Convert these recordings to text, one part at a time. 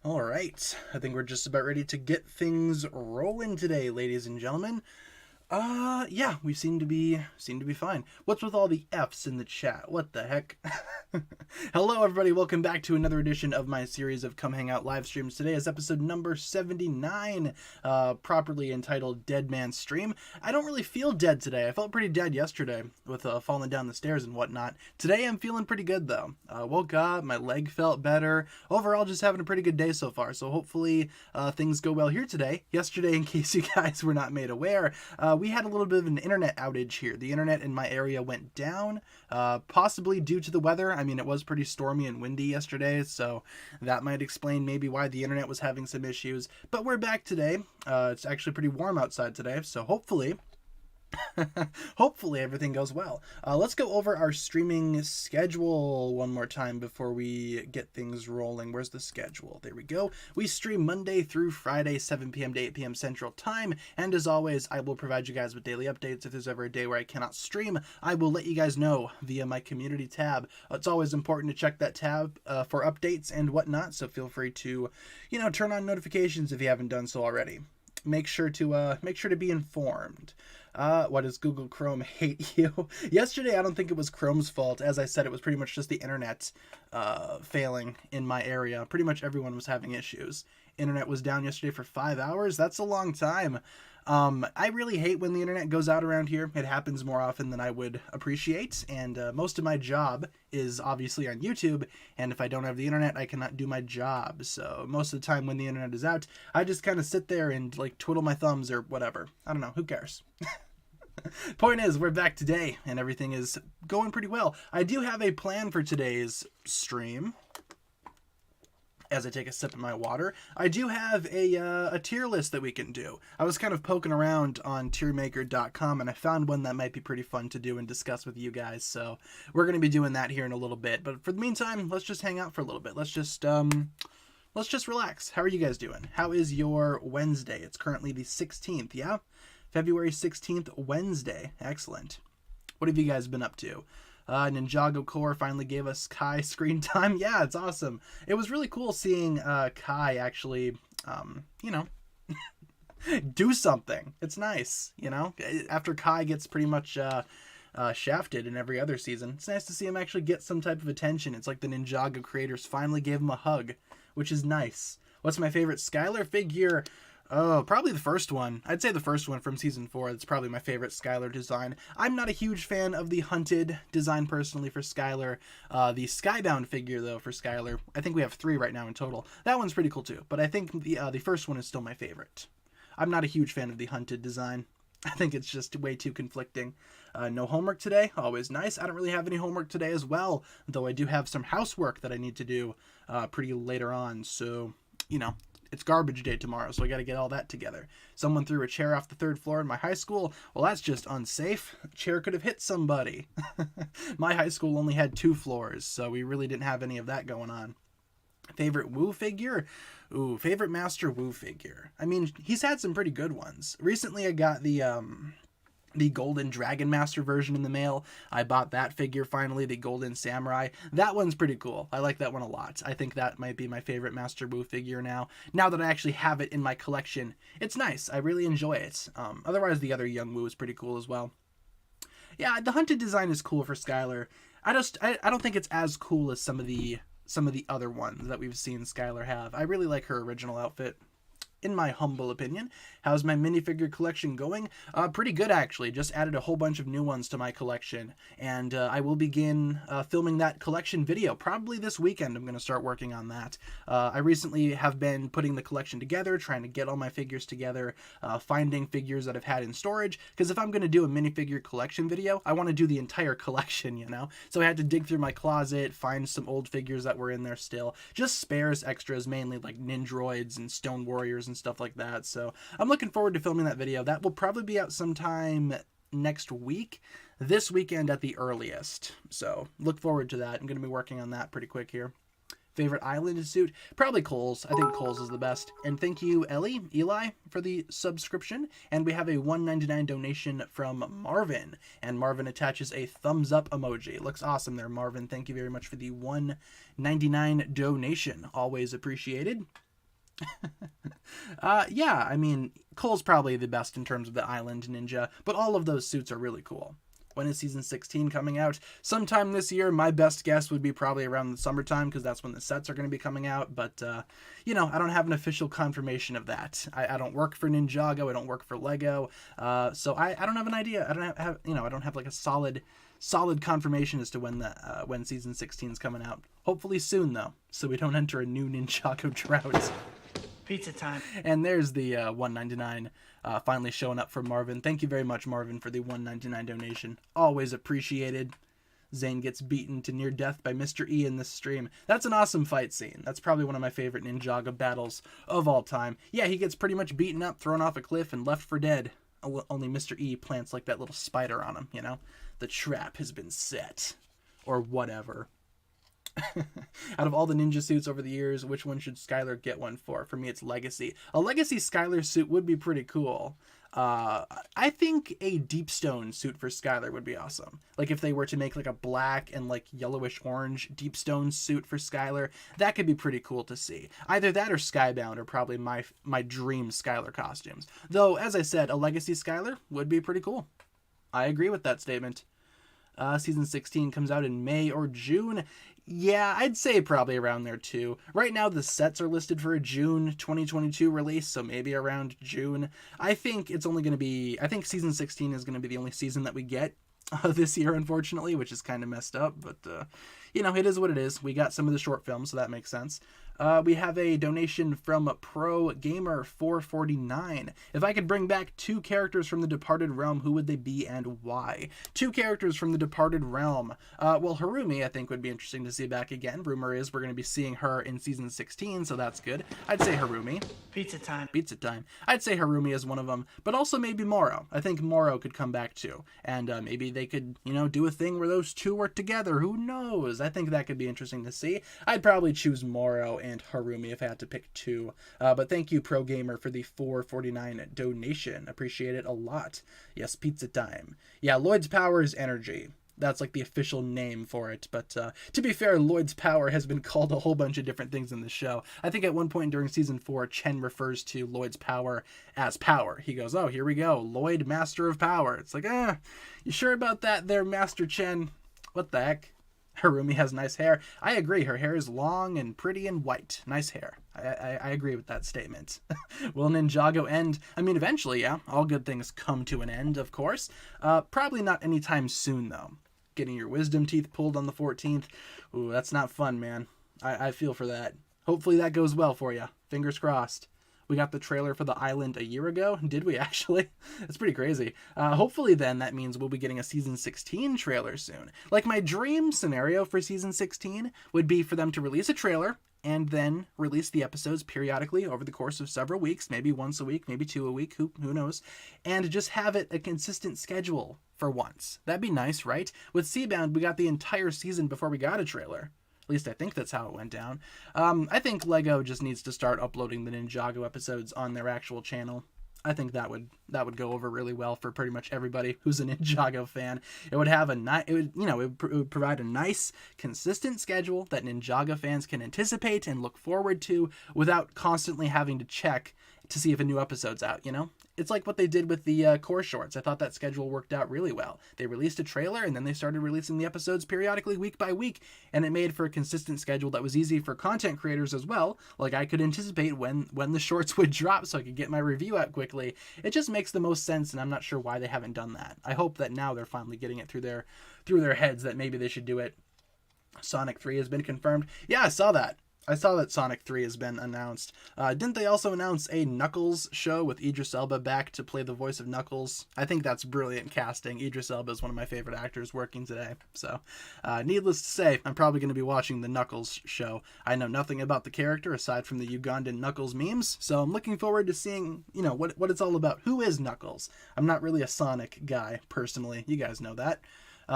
All right, I think we're just about ready to get things rolling today, ladies and gentlemen. Yeah, we seem to be fine. What's with all the F's in the chat? What the heck? Hello, everybody. Welcome back to another edition of my series of Come Hang Out live streams. Today is episode number 79, properly entitled Dead Man Stream. I don't really feel dead today. I felt pretty dead yesterday with falling down the stairs and whatnot. Today I'm feeling pretty good though. Woke up, my leg felt better. Overall, just having a pretty good day so far. So hopefully things go well here today. Yesterday, in case you guys were not made aware, we had a little bit of an internet outage here. The internet in my area went down, possibly due to the weather. I mean, it was pretty stormy and windy yesterday, so that might explain maybe why the internet was having some issues. But we're back today. It's actually pretty warm outside today, so hopefully hopefully everything goes well. Let's go over our streaming schedule one more time before we get things rolling. Where's the schedule? There we go. We stream Monday through Friday, 7 p.m. to 8 p.m. Central Time. And as always, I will provide you guys with daily updates. If there's ever a day where I cannot stream, I will let you guys know via my community tab. It's always important to check that tab for updates and whatnot. So feel free to, turn on notifications if you haven't done so already. Make sure to be informed. What does Google Chrome hate you? Yesterday, I don't think it was Chrome's fault. As I said, it was pretty much just the internet failing in my area. Pretty much everyone was having issues. Internet was down yesterday for 5 hours. That's a long time. I really hate when the internet goes out around here. It happens more often than I would appreciate, and most of my job is obviously on YouTube, and if I don't have the internet, I cannot do my job. So most of the time when the internet is out, I just kind of sit there and twiddle my thumbs or whatever. I don't know, who cares? Point is, we're back today, and everything is going pretty well. I do have a plan for today's stream. As I take a sip of my water, I do have a tier list that we can do. I was kind of poking around on tiermaker.com, and I found one that might be pretty fun to do and discuss with you guys. So we're going to be doing that here in a little bit. But for the meantime, let's just hang out for a little bit. Let's just relax. How are you guys doing? How is your Wednesday? It's currently the 16th, yeah? February 16th, Wednesday. Excellent. What have you guys been up to? Ninjago Core finally gave us Kai screen time. Yeah, it's awesome. It was really cool seeing Kai actually, do something. It's nice, After Kai gets pretty much shafted in every other season, it's nice to see him actually get some type of attention. It's like the Ninjago creators finally gave him a hug, which is nice. What's my favorite Skylar figure? Oh, probably the first one. I'd say the first one from Season 4. That's probably my favorite Skylar design. I'm not a huge fan of the Hunted design, personally, for Skylar. The Skybound figure, though, for Skylar, I think we have 3 right now in total. That one's pretty cool, too. But I think the first one is still my favorite. I'm not a huge fan of the Hunted design. I think it's just way too conflicting. No homework today. Always nice. I don't really have any homework today as well, though I do have some housework that I need to do pretty later on. So, it's garbage day tomorrow, so I got to get all that together. Someone threw a chair off the 3rd floor in my high school. Well, that's just unsafe. The chair could have hit somebody. My high school only had 2 floors, so we really didn't have any of that going on. Favorite Wu figure? Ooh, favorite Master Wu figure. I mean, he's had some pretty good ones. Recently, I got the Golden Dragon Master version in the mail. I bought that figure finally, the Golden Samurai. That one's pretty cool. I like that one a lot. I think that might be my favorite Master Wu figure now. Now that I actually have it in my collection, it's nice. I really enjoy it. Otherwise, the other Young Wu is pretty cool as well. Yeah, the Hunted design is cool for Skylar. I don't think it's as cool as some of the other ones that we've seen Skylar have. I really like her original outfit, in my humble opinion. How's my minifigure collection going? Pretty good, actually. Just added a whole bunch of new ones to my collection, and I will begin filming that collection video. Probably this weekend I'm going to start working on that. I recently have been putting the collection together, trying to get all my figures together, finding figures that I've had in storage, because if I'm going to do a minifigure collection video, I want to do the entire collection, So I had to dig through my closet, find some old figures that were in there still. Just spares, extras, mainly like Nindroids and Stone Warriors and stuff like that. So I'm looking forward to filming that video. That will probably be out sometime next week, this weekend at the earliest. So look forward to that. I'm going to be working on that pretty quick here. Favorite island suit? Probably Cole's. I think Cole's is the best. And thank you, Eli, for the subscription. And we have a $1.99 donation from Marvin. And Marvin attaches a thumbs up emoji. It looks awesome there, Marvin. Thank you very much for the $1.99 donation. Always appreciated. Yeah, I mean, Cole's probably the best in terms of the island ninja, but all of those suits are really cool. When is season 16 coming out? Sometime this year. My best guess would be probably around the summertime because that's when the sets are going to be coming out. But, I don't have an official confirmation of that. I don't work for Ninjago. I don't work for Lego. So I don't have an idea. I don't have like a solid confirmation as to when season 16 is coming out. Hopefully soon, though, so we don't enter a new Ninjago drought. Pizza time. And there's the $1.99 finally showing up for Marvin. Thank you very much, Marvin, for the $1.99 donation. Always appreciated. Zane gets beaten to near death by Mr. E in this stream. That's an awesome fight scene. That's probably one of my favorite Ninjago battles of all time. Yeah, he gets pretty much beaten up, thrown off a cliff, and left for dead. Only Mr. E plants like that little spider on him, The trap has been set. Or whatever. Out of all the ninja suits over the years, which one should Skylar get one for? For me, it's Legacy. A Legacy Skylar suit would be pretty cool. I think a Deep Stone suit for Skylar would be awesome. Like if they were to make like a black and like yellowish orange Deep Stone suit for Skylar, that could be pretty cool to see. Either that or Skybound are probably my dream Skylar costumes. Though, as I said, a Legacy Skylar would be pretty cool. I agree with that statement. Season 16 comes out in May or June. Yeah, I'd say probably around there too. Right now the sets are listed for a June 2022 release, so maybe around June. I think season 16 is going to be the only season that we get this year, unfortunately, which is kind of messed up, but it is what it is. We got some of the short films, so that makes sense. We have a donation from Pro Gamer 449. If I could bring back 2 characters from the Departed Realm, who would they be and why? 2 characters from the Departed Realm. Harumi, I think, would be interesting to see back again. Rumor is we're going to be seeing her in season 16, so that's good. I'd say Harumi. Pizza time. Pizza time. I'd say Harumi is one of them, but also maybe Moro. I think Moro could come back too, and maybe they could, do a thing where those two work together. Who knows? I think that could be interesting to see. I'd probably choose Moro and Harumi if I had to pick 2. But thank you, Pro Gamer, for the $4.49 donation. Appreciate it a lot. Yes, pizza time. Yeah, Lloyd's Power is energy. That's like the official name for it. But to be fair, Lloyd's Power has been called a whole bunch of different things in the show. I think at one point during season 4, Chen refers to Lloyd's Power as power. He goes, oh, here we go. Lloyd, Master of Power. It's like, you sure about that there, Master Chen? What the heck? Harumi has nice hair. I agree. Her hair is long and pretty and white. Nice hair. I agree with that statement. Will Ninjago end? I mean, eventually, yeah. All good things come to an end, of course. Probably not anytime soon, though. Getting your wisdom teeth pulled on the 14th. Ooh, that's not fun, man. I feel for that. Hopefully that goes well for you. Fingers crossed. We got the trailer for The Island a year ago. Did we actually? That's pretty crazy. Hopefully then that means we'll be getting a season 16 trailer soon. Like my dream scenario for season 16 would be for them to release a trailer and then release the episodes periodically over the course of several weeks, maybe once a week, maybe 2 a week, who knows, and just have it a consistent schedule for once. That'd be nice, right? With Seabound, we got the entire season before we got a trailer. At least I think that's how it went down. I think Lego just needs to start uploading the Ninjago episodes on their actual channel. I think that would go over really well for pretty much everybody who's a Ninjago fan. It would have it would provide a nice, consistent schedule that Ninjago fans can anticipate and look forward to without constantly having to check to see if a new episode's out, It's like what they did with the core shorts. I thought that schedule worked out really well. They released a trailer and then they started releasing the episodes periodically week by week, and it made for a consistent schedule that was easy for content creators as well. Like I could anticipate when the shorts would drop so I could get my review out quickly. It just makes the most sense, and I'm not sure why they haven't done that. I hope that now they're finally getting it through their heads that maybe they should do it. Sonic 3 has been confirmed. Yeah, I saw that. Sonic 3 has been announced. Didn't they also announce a Knuckles show with Idris Elba back to play the voice of Knuckles? I think that's brilliant casting. Idris Elba is one of my favorite actors working today. So, needless to say, I'm probably going to be watching the Knuckles show. I know nothing about the character aside from the Ugandan Knuckles memes, so I'm looking forward to seeing, what it's all about. Who is Knuckles? I'm not really a Sonic guy, personally. You guys know that.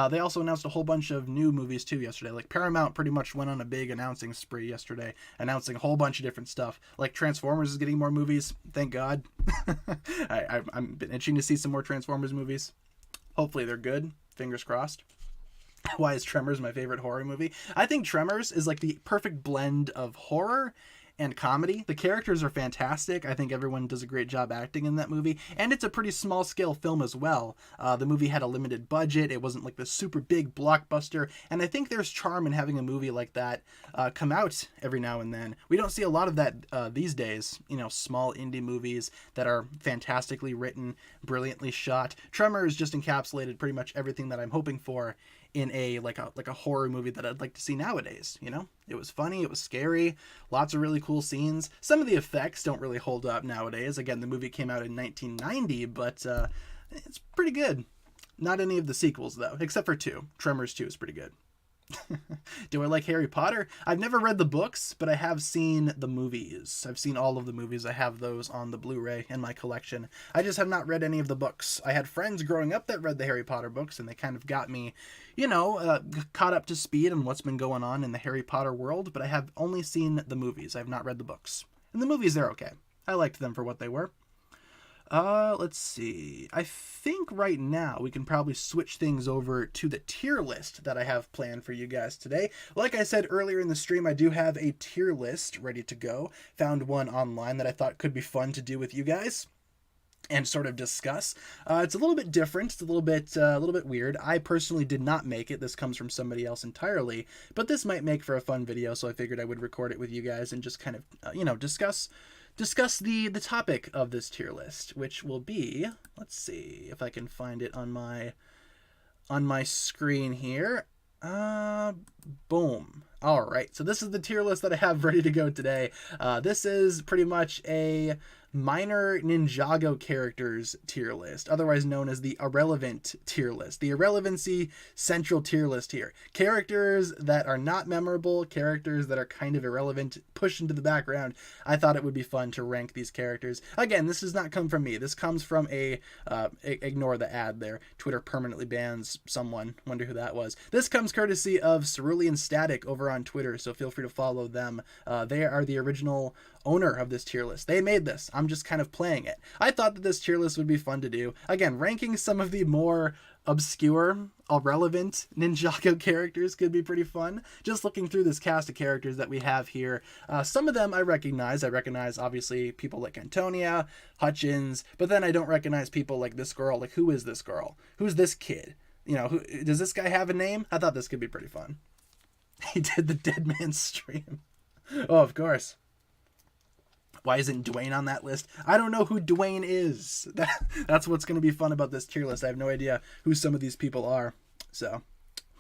They also announced a whole bunch of new movies too yesterday. Like Paramount pretty much went on a big announcing spree yesterday, announcing a whole bunch of different stuff. Like Transformers is getting more movies. Thank God. I'm been itching to see some more Transformers movies. Hopefully they're good. Fingers crossed. Why is Tremors my favorite horror movie? I think Tremors is like the perfect blend of horror and comedy. The characters are fantastic. I think everyone does a great job acting in that movie, and it's a pretty small scale film as well. The movie had a limited budget. It wasn't like the super big blockbuster, and I think there's charm in having a movie like that come out every now and then. We don't see a lot of that these days. You know, small indie movies that are fantastically written, brilliantly shot. Tremors just encapsulated pretty much everything that I'm hoping for in a horror movie that I'd like to see nowadays. You know, it was funny, it was scary, lots of really cool scenes. Some of the effects don't really hold up nowadays. Again, the movie came out in 1990, but it's pretty good. Not any of the sequels though, except for 2. Tremors 2 is pretty good. Do I like Harry Potter? I've never read the books, but I have seen the movies. I've seen all of the movies. I have those on the Blu-ray in my collection. I just have not read any of the books. I had friends growing up that read the Harry Potter books, and they kind of got me, you know, caught up to speed on what's been going on in the Harry Potter world, but I have only seen the movies. I have not read the books. And the movies, they're okay. I liked them for what they were. Let's see. I think right now we can probably switch things over to the tier list that I have planned for you guys today. Like I said earlier in the stream, I do have a tier list ready to go. Found one online that I thought could be fun to do with you guys and sort of discuss. It's a little bit different. It's a little bit weird. I personally did not make it. This comes from somebody else entirely, but this might make for a fun video, so I figured I would record it with you guys and just kind of, you know, discuss the topic of this tier list, which will be, let's see if I can find it on my screen here. Boom. All right, so this is the tier list that I have ready to go today. This is pretty much a minor Ninjago characters tier list, otherwise known as the irrelevant tier list. The irrelevancy central tier list here. Characters that are not memorable, characters that are kind of irrelevant, pushed into the background. I thought it would be fun to rank these characters. Again, this does not come from me. This comes from ignore the ad there. Twitter permanently bans someone. Wonder who that was. This comes courtesy of Cerulean Static over on Twitter, so feel free to follow them. They are the original owner of this tier list. They made this. I'm just kind of playing it. I thought that this tier list would be fun to do. Again, ranking some of the more obscure, irrelevant Ninjago characters could be pretty fun. Just looking through this cast of characters that we have here, some of them I recognize. I recognize, obviously, people like Antonia, Hutchins, but then I don't recognize people like this girl. Like, who is this girl? Who's this kid? You know, does this guy have a name? I thought this could be pretty fun. He did the Dead Man stream. Oh, of course. Why isn't Dwayne on that list? I don't know who Dwayne is. That's what's going to be fun about this tier list. I have no idea who some of these people are. So,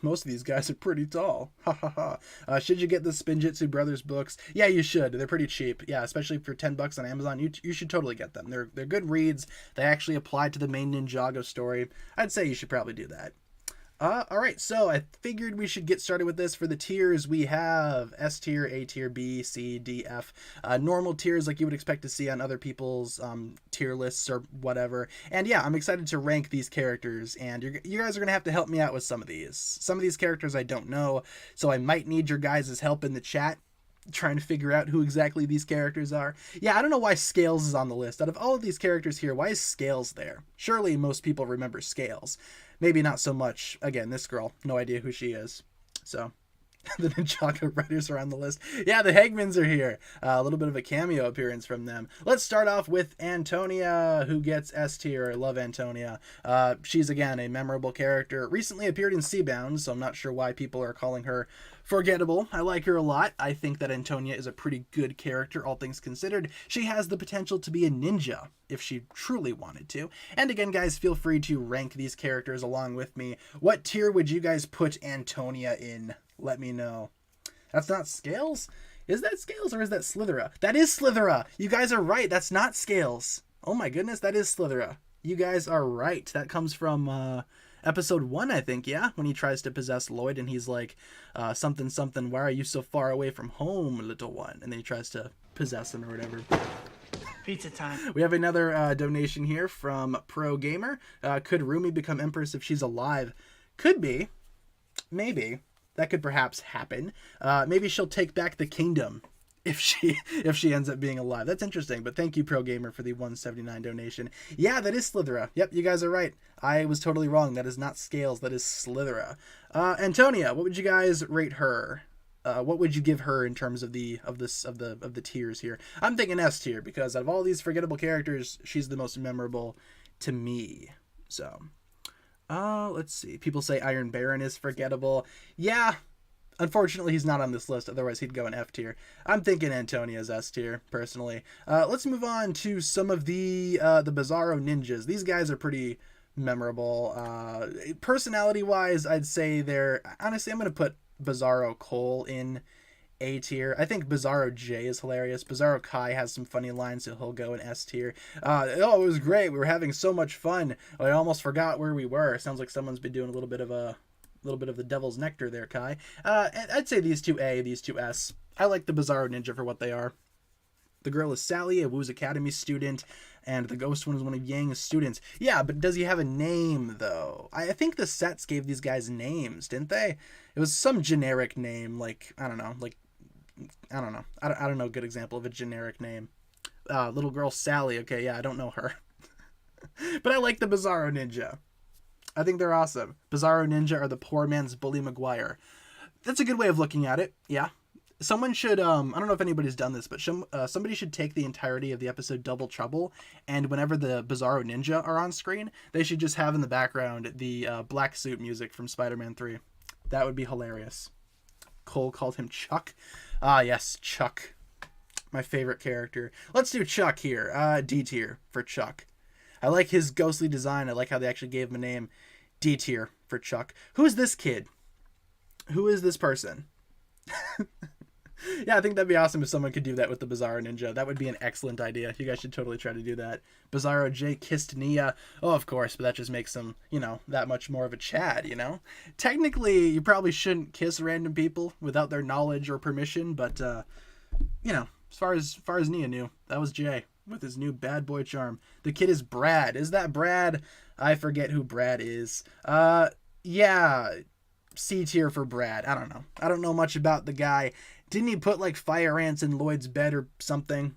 most of these guys are pretty tall. Ha ha ha. Should you get the Spinjitzu Brothers books? Yeah, you should. They're pretty cheap. Yeah, especially for $10 on Amazon. You should totally get them. They're good reads. They actually apply to the main Ninjago story. I'd say you should probably do that. Alright, so I figured we should get started with this. For the tiers, we have S tier, A tier, B, C, D, F. Normal tiers like you would expect to see on other people's tier lists or whatever. And yeah, I'm excited to rank these characters, and you guys are going to have to help me out with some of these. Some of these characters I don't know, so I might need your guys' help in the chat trying to figure out who exactly these characters are. Yeah, I don't know why Scales is on the list. Out of all of these characters here, why is Scales there? Surely most people remember Scales. Maybe not so much. Again, this girl, no idea who she is. So, the Ninjago writers are on the list. Yeah, the Hegmans are here. A little bit of a cameo appearance from them. Let's start off with Antonia, who gets S tier. I love Antonia. She's, again, a memorable character. Recently appeared in Seabound, so I'm not sure why people are calling her forgettable. I like her a lot. I think that Antonia is a pretty good character, all things considered. She has the potential to be a ninja, if she truly wanted to. And again, guys, feel free to rank these characters along with me. What tier would you guys put Antonia in? Let me know. That's not Scales? Is that Scales or is that Slithera? That is Slithera! You guys are right, that's not Scales. Oh my goodness, that is Slithera. You guys are right. That comes from, episode 1, I think, yeah? When he tries to possess Lloyd and he's like, something, something, why are you so far away from home, little one? And then he tries to possess him or whatever. Pizza time. We have another donation here from Pro Gamer. Could Rumi become Empress if she's alive? Could be. Maybe. That could perhaps happen. Maybe she'll take back the kingdom if she ends up being alive. That's interesting, but thank you, Pro Gamer, for the 179 donation. Yeah, that is Slithera. Yep, you guys are right. I was totally wrong. That is not Scales. That is Slithera. Antonia, what would you guys rate her? what would you give her in terms of the tiers here? I'm thinking S tier because out of all these forgettable characters, she's the most memorable to me. So, let's see. People say Iron Baron is forgettable. Yeah, unfortunately, he's not on this list. Otherwise, he'd go in F tier. I'm thinking Antonia's S tier, personally. Let's move on to some of the Bizarro Ninjas. These guys are pretty memorable. Personality-wise, I'd say they're... Honestly, I'm going to put Bizarro Cole in A tier. I think Bizarro J is hilarious. Bizarro Kai has some funny lines, so he'll go in S tier. It was great. We were having so much fun. I almost forgot where we were. Sounds like someone's been doing a little bit of the devil's nectar there, Kai. I'd say these two A, these two S. I like the Bizarro Ninja for what they are. The girl is Sally, a Wu's Academy student, and the ghost one is one of Yang's students. Yeah, but does he have a name, though? I think the sets gave these guys names, didn't they? It was some generic name, like, I don't know. I don't know a good example of a generic name. Little girl Sally, okay, yeah, I don't know her. But I like the Bizarro Ninja. I think they're awesome. Bizarro Ninja are the poor man's Bully Maguire. That's a good way of looking at it, yeah. Someone should, I don't know if anybody's done this, but somebody should take the entirety of the episode Double Trouble, and whenever the Bizarro Ninja are on screen, they should just have in the background the black suit music from Spider-Man 3. That would be hilarious. Cole called him Chuck. Ah, yes, Chuck. My favorite character. Let's do Chuck here. D tier for Chuck. I like his ghostly design. I like how they actually gave him a name. D tier for Chuck. Who is this kid? Who is this person? Yeah, I think that'd be awesome if someone could do that with the Bizarro Ninja. That would be an excellent idea. You guys should totally try to do that. Bizarro J kissed Nia. Oh, of course, but that just makes him, that much more of a Chad, Technically, you probably shouldn't kiss random people without their knowledge or permission, but, as far as Nia knew, that was Jay with his new bad boy charm. The kid is Brad. Is that Brad? I forget who Brad is. Yeah, C tier for Brad. I don't know. I don't know much about the guy. Didn't he put like fire ants in Lloyd's bed or something?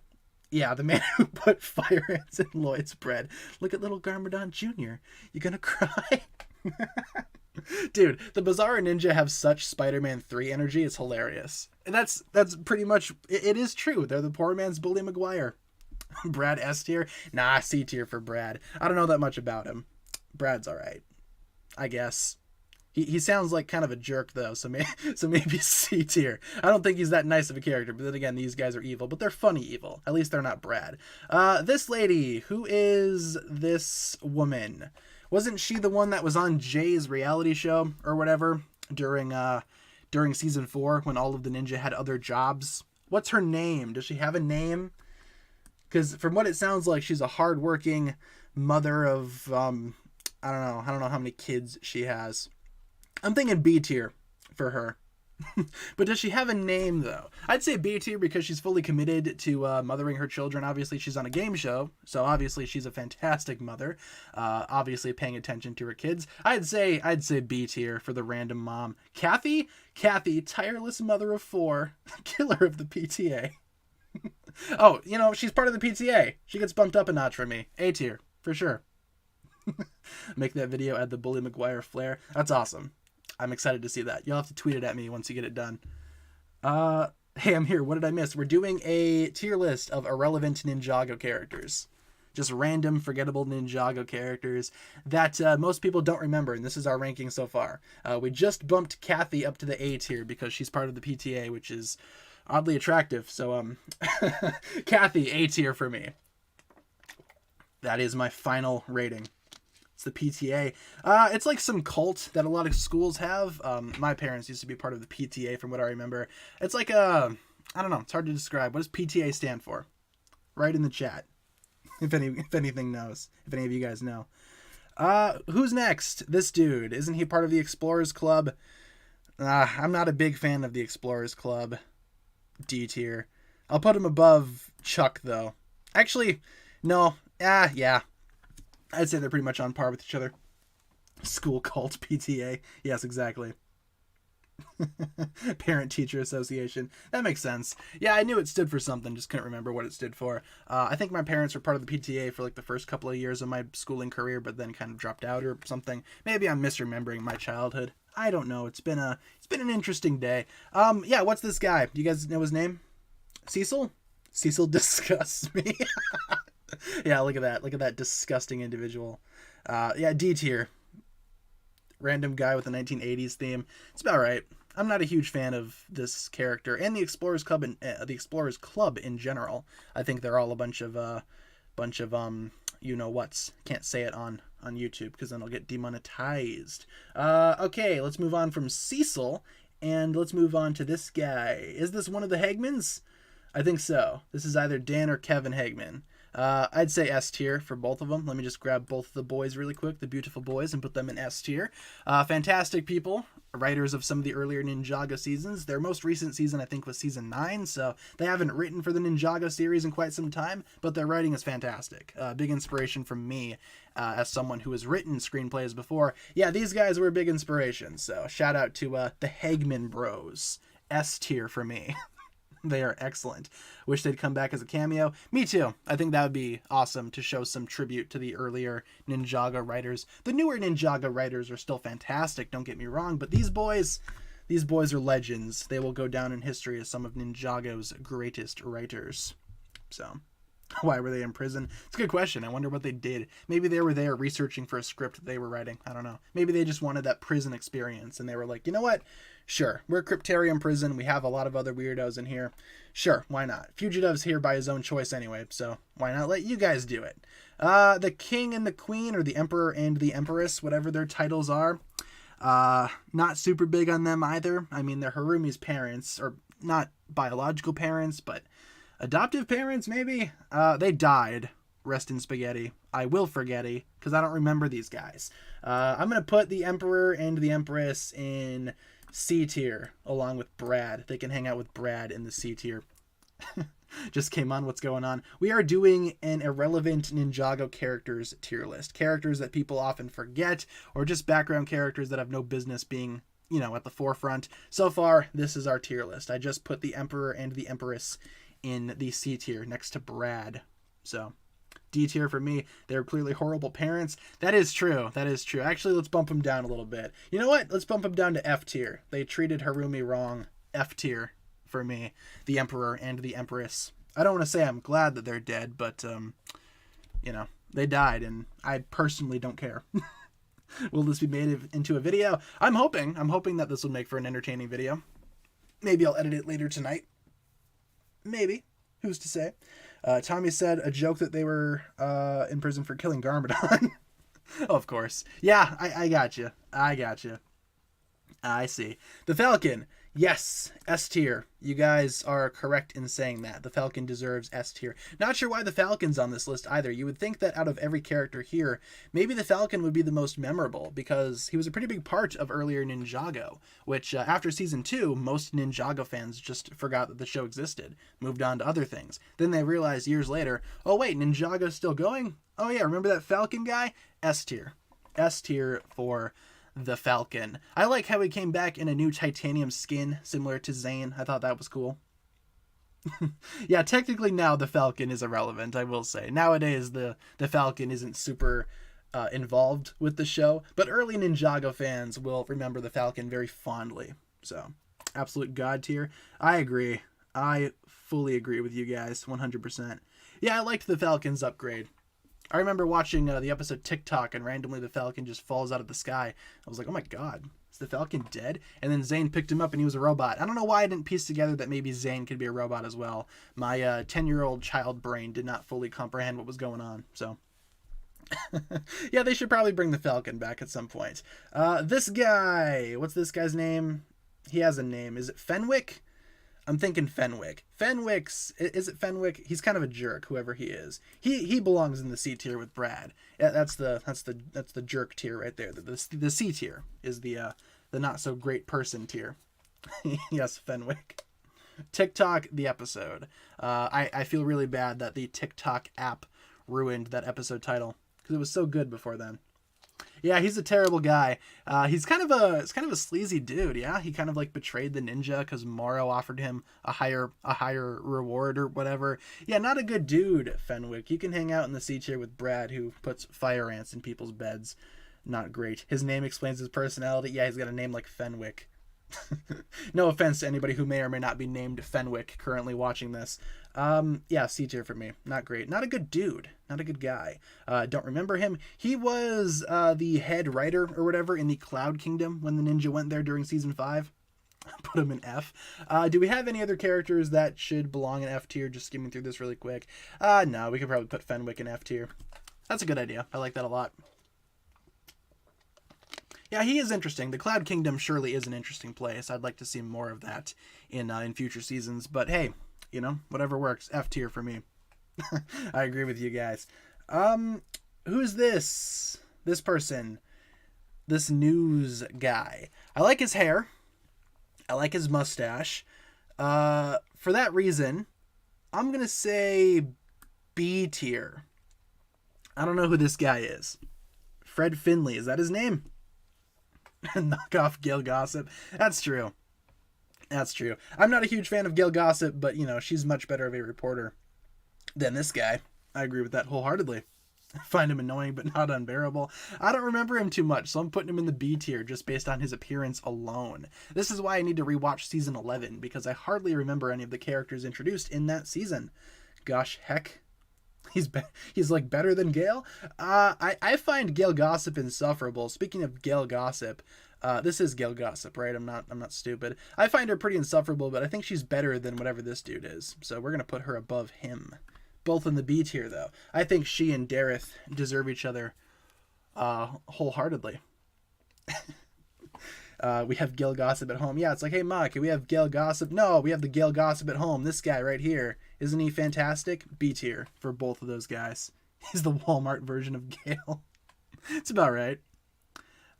Yeah, the man who put fire ants in Lloyd's bread. Look at little Garmadon Jr. You gonna cry? Dude, the Bizarro Ninja have such Spider-Man 3 energy. It's hilarious. And that's pretty much, it is true. They're the poor man's Bully Maguire. Brad S tier? Nah, C tier for Brad. I don't know that much about him. Brad's alright, I guess. He sounds like kind of a jerk, though, so maybe C tier. I don't think he's that nice of a character, but then again, these guys are evil, but they're funny evil. At least they're not Brad. This lady, who is this woman? Wasn't she the one that was on Jay's reality show or whatever during season 4 when all of the ninja had other jobs? What's her name? Does she have a name? Because from what it sounds like, she's a hardworking mother of, I don't know how many kids she has. I'm thinking B tier for her. But does she have a name, though? I'd say B tier because she's fully committed to mothering her children. Obviously, she's on a game show, so obviously she's a fantastic mother. Obviously paying attention to her kids. I'd say B tier for the random mom. Kathy, tireless mother of 4, killer of the PTA. Oh, she's part of the PTA. She gets bumped up a notch from me. A tier, for sure. Make that video, add the Bully Maguire flair. That's awesome. I'm excited to see that. You'll have to tweet it at me once you get it done. Hey, I'm here. What did I miss? We're doing a tier list of irrelevant Ninjago characters. Just random, forgettable Ninjago characters that most people don't remember, and this is our ranking so far. We just bumped Kathy up to the A tier because she's part of the PTA, which is oddly attractive. So, Kathy, A tier for me. That is my final rating. The PTA. It's like some cult that a lot of schools have. My parents used to be part of the PTA from what I remember. It's like I don't know. It's hard to describe. What does PTA stand for? Write in the chat. If anything knows. If any of you guys know. Who's next? This dude. Isn't he part of the Explorers Club? I'm not a big fan of the Explorers Club. D tier. I'll put him above Chuck, though. Actually, no. Yeah. I'd say they're pretty much on par with each other. School cult PTA. Yes, exactly. Parent-Teacher Association. That makes sense. Yeah, I knew it stood for something, just couldn't remember what it stood for. I think my parents were part of the PTA for like the first couple of years of my schooling career, but then kind of dropped out or something. Maybe I'm misremembering my childhood. I don't know. It's been an interesting day. Yeah, what's this guy? Do you guys know his name? Cecil? Cecil disgusts me. Yeah, look at that. Look at that disgusting individual. Yeah, D tier. Random guy with a 1980s theme. It's about right. I'm not a huge fan of this character and the Explorers Club in general. I think they're all a bunch of you know what's. Can't say it on YouTube because then I'll get demonetized. Okay, let's move on from Cecil and let's move on to this guy. Is this one of the Hagmans? I think so. This is either Dan or Kevin Hagman. I'd say S tier for both of them. Let me just grab both of the boys really quick, the beautiful boys, and put them in S tier. Fantastic people, writers of some of the earlier Ninjago seasons. Their most recent season, I think, was season 9, so they haven't written for the Ninjago series in quite some time, but their writing is fantastic. Big inspiration from me as someone who has written screenplays before. Yeah, these guys were a big inspiration, so shout out to the Hagman Bros. S tier for me. They are excellent. Wish they'd come back as a cameo. Me too. I think that would be awesome to show some tribute to the earlier Ninjago writers. The newer Ninjago writers are still fantastic, don't get me wrong, but these boys are legends. They will go down in history as some of Ninjago's greatest writers. So, why were they in prison? It's a good question. I wonder what they did. Maybe they were there researching for a script that they were writing. I don't know. Maybe they just wanted that prison experience and they were like, you know what? Sure, we're Cryptarium Prison. We have a lot of other weirdos in here. Sure, why not? Fugitive's here by his own choice anyway, so why not let you guys do it? The King and the Queen, or the Emperor and the Empress, whatever their titles are, not super big on them either. I mean, they're Harumi's parents, or not biological parents, but adoptive parents, maybe? They died. Rest in spaghetti. I will forgetty, because I don't remember these guys. I'm going to put the Emperor and the Empress in C tier along with Brad. They can hang out with Brad in the C tier. Just came on. What's going on? We are doing an irrelevant Ninjago characters tier list. Characters that people often forget, or just background characters that have no business being, you know, at the forefront. So far, this is our tier list. I just put the Emperor and the Empress in the C tier next to Brad. So, D tier for me. They're clearly horrible parents. That is true. That is true. Actually, let's bump them down a little bit. You know what? Let's bump them down to F tier. They treated Harumi wrong. F tier for me. The Emperor and the Empress. I don't want to say I'm glad that they're dead, but, you know, they died, and I personally don't care. Will this be made into a video? I'm hoping that this will make for an entertaining video. Maybe I'll edit it later tonight. Maybe. Who's to say? Tommy said a joke that they were in prison for killing Garmadon. Oh, of course. Yeah, I got you. I see. The Falcon. Yes, S tier. You guys are correct in saying that. The Falcon deserves S tier. Not sure why the Falcon's on this list either. You would think that out of every character here, maybe the Falcon would be the most memorable because he was a pretty big part of earlier Ninjago, which after season 2, most Ninjago fans just forgot that the show existed, moved on to other things. Then they realized years later, oh wait, Ninjago's still going? Oh yeah, remember that Falcon guy? S tier. S tier for the Falcon. I like how he came back in a new titanium skin similar to Zane. I thought that was cool. Yeah, technically now the Falcon is irrelevant, I will say. Nowadays the Falcon isn't super involved with the show, but early Ninjago fans will remember the Falcon very fondly. So, absolute god tier. I agree. I fully agree with you guys, 100%. Yeah, I liked the Falcon's upgrade. I remember watching the episode TikTok, and randomly the Falcon just falls out of the sky. I was like, oh my god, is the Falcon dead? And then Zane picked him up and he was a robot. I don't know why I didn't piece together that maybe Zane could be a robot as well. My 10-year-old child brain did not fully comprehend what was going on. So, yeah, they should probably bring the Falcon back at some point. This guy, what's this guy's name? He has a name. Is it Fenwick? I'm thinking Fenwick. Is it Fenwick? He's kind of a jerk, whoever he is. He belongs in the C tier with Brad. That's the jerk tier right there. The C tier is the not so great person tier. Yes, Fenwick. TikTok the episode. I feel really bad that the TikTok app ruined that episode title because it was so good before then. Yeah, he's a terrible guy. He's kind of a sleazy dude. Yeah, he kind of like betrayed the ninja because Morrow offered him a higher reward or whatever. Yeah, not a good dude, Fenwick. You can hang out in the C tier with Brad, who puts fire ants in people's beds. Not great. His name explains his personality. Yeah, he's got a name like Fenwick. No offense to anybody who may or may not be named Fenwick currently watching this. Yeah, C tier for me. Not great. Not a good dude. Not a good guy. Don't remember him. He was the head writer or whatever in the Cloud Kingdom when the ninja went there during season 5. Put him in F. Do we have any other characters that should belong in F tier? Just skimming through this really quick. No, we could probably put Fenwick in F tier. That's a good idea. I like that a lot. Yeah, he is interesting. The Cloud Kingdom surely is an interesting place. I'd like to see more of that in future seasons. But hey, you know, whatever works. F tier for me. I agree with you guys. Who's this? This person. This news guy. I like his hair. I like his mustache. For that reason, I'm going to say B tier. I don't know who this guy is. Fred Finley. Is that his name? Knock off Gail Gossip. That's true. That's true. I'm not a huge fan of Gail Gossip, but, you know, she's much better of a reporter than this guy. I agree with that wholeheartedly. I find him annoying, but not unbearable. I don't remember him too much, so I'm putting him in the B tier just based on his appearance alone. This is why I need to rewatch season 11, because I hardly remember any of the characters introduced in that season. Gosh, heck. He's like better than Gail. I find Gail Gossip insufferable. Speaking of Gail Gossip, this is Gail Gossip, right? I'm not stupid. I find her pretty insufferable, but I think she's better than whatever this dude is. So we're gonna put her above him. Both in the B tier, though. I think she and Dareth deserve each other wholeheartedly. We have Gail Gossip at home. Yeah, it's like, hey, Ma, can we have Gail Gossip? No, we have the Gail Gossip at home. This guy right here. Isn't he fantastic? B tier for both of those guys. He's the Walmart version of Gail. It's about right.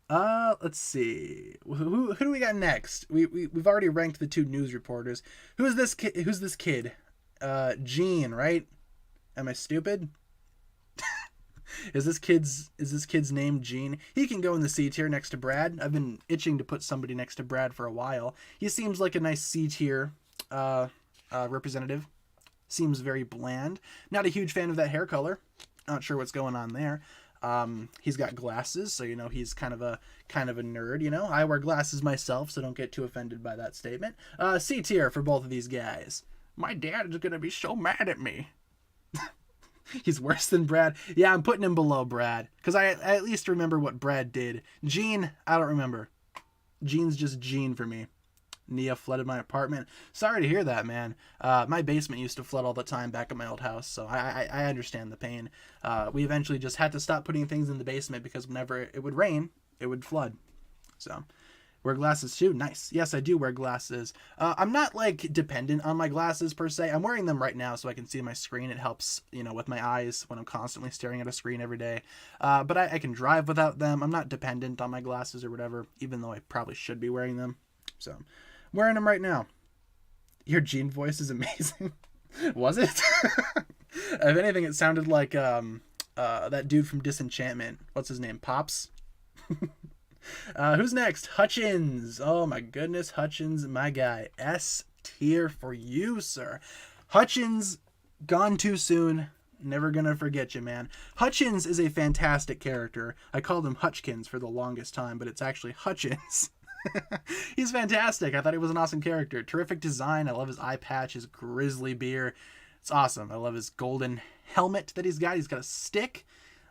Let's see. Who do we got next? We've already ranked the 2 news reporters. Who's this kid? Gene, right? Am I stupid? Is this kid's name Gene? He can go in the C tier next to Brad. I've been itching to put somebody next to Brad for a while. He seems like a nice C tier representative. Seems very bland. Not a huge fan of that hair color. Not sure what's going on there. He's got glasses, so you know he's kind of a nerd. You know, I wear glasses myself, so don't get too offended by that statement. C tier for both of these guys. My dad is gonna be so mad at me. He's worse than Brad. Yeah, I'm putting him below Brad. Because I at least remember what Brad did. Gene, I don't remember. Gene's just Gene for me. Nia flooded my apartment. Sorry to hear that, man. My basement used to flood all the time back at my old house, so I understand the pain. We eventually just had to stop putting things in the basement because whenever it would rain, it would flood. So... wear glasses too. Nice. Yes, I do wear glasses. I'm not like dependent on my glasses per se. I'm wearing them right now so I can see my screen. It helps, you know, with my eyes when I'm constantly staring at a screen every day. But I can drive without them. I'm not dependent on my glasses or whatever, even though I probably should be wearing them. So I'm wearing them right now. Your Gene voice is amazing. Was it? If anything, it sounded like that dude from Disenchantment. What's his name? Pops? Who's next? Hutchins. Oh my goodness, Hutchins, my guy. S tier for you, sir. Hutchins, gone too soon. Never gonna forget you, man. Hutchins is a fantastic character. I called him Hutchkins for the longest time, but it's actually Hutchins. He's fantastic. I thought he was an awesome character. Terrific design. I love his eye patch, his grizzly beard. It's awesome. I love his golden helmet that he's got. He's got a stick.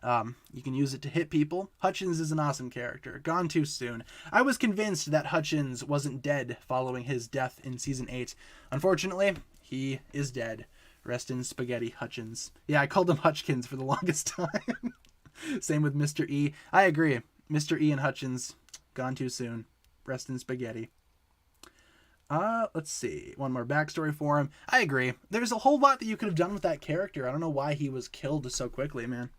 You can use it to hit people. Hutchins is an awesome character. Gone too soon. I was convinced that Hutchins wasn't dead following his death in Season 8. Unfortunately, he is dead. Rest in spaghetti, Hutchins. Yeah, I called him Hutchkins for the longest time. Same with Mr. E. I agree. Mr. E and Hutchins, gone too soon. Rest in spaghetti. Let's see. One more backstory for him. I agree. There's a whole lot that you could have done with that character. I don't know why he was killed so quickly, man.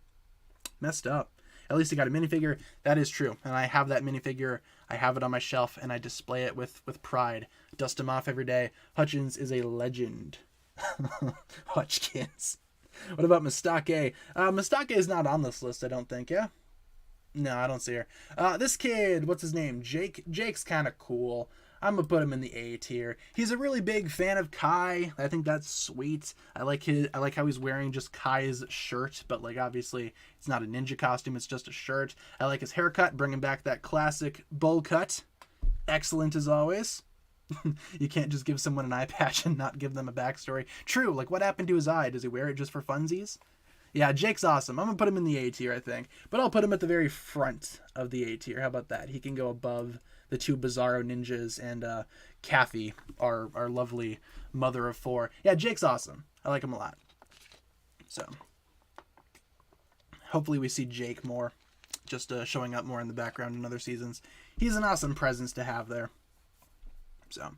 Messed up. At least he got a minifigure. That is true. And I have that minifigure. I have it on my shelf and I display it with pride. Dust him off every day. Hutchins is a legend. Hutchkins. What about Mistake? Mistake is not on this list, I don't think, yeah? No, I don't see her. This kid, what's his name? Jake. Jake's kind of cool. I'm gonna put him in the A tier. He's a really big fan of Kai. I think that's sweet. I like how he's wearing just Kai's shirt, but like obviously it's not a ninja costume, it's just a shirt. I like his haircut, bringing back that classic bowl cut. Excellent as always. You can't just give someone an eye patch and not give them a backstory. True, like what happened to his eye? Does he wear it just for funsies? Yeah, Jake's awesome. I'm going to put him in the A tier, I think. But I'll put him at the very front of the A tier. How about that? He can go above the two Bizarro ninjas and Kathy, our lovely mother of four. Yeah, Jake's awesome. I like him a lot. So, hopefully we see Jake more. Just showing up more in the background in other seasons. He's an awesome presence to have there. So,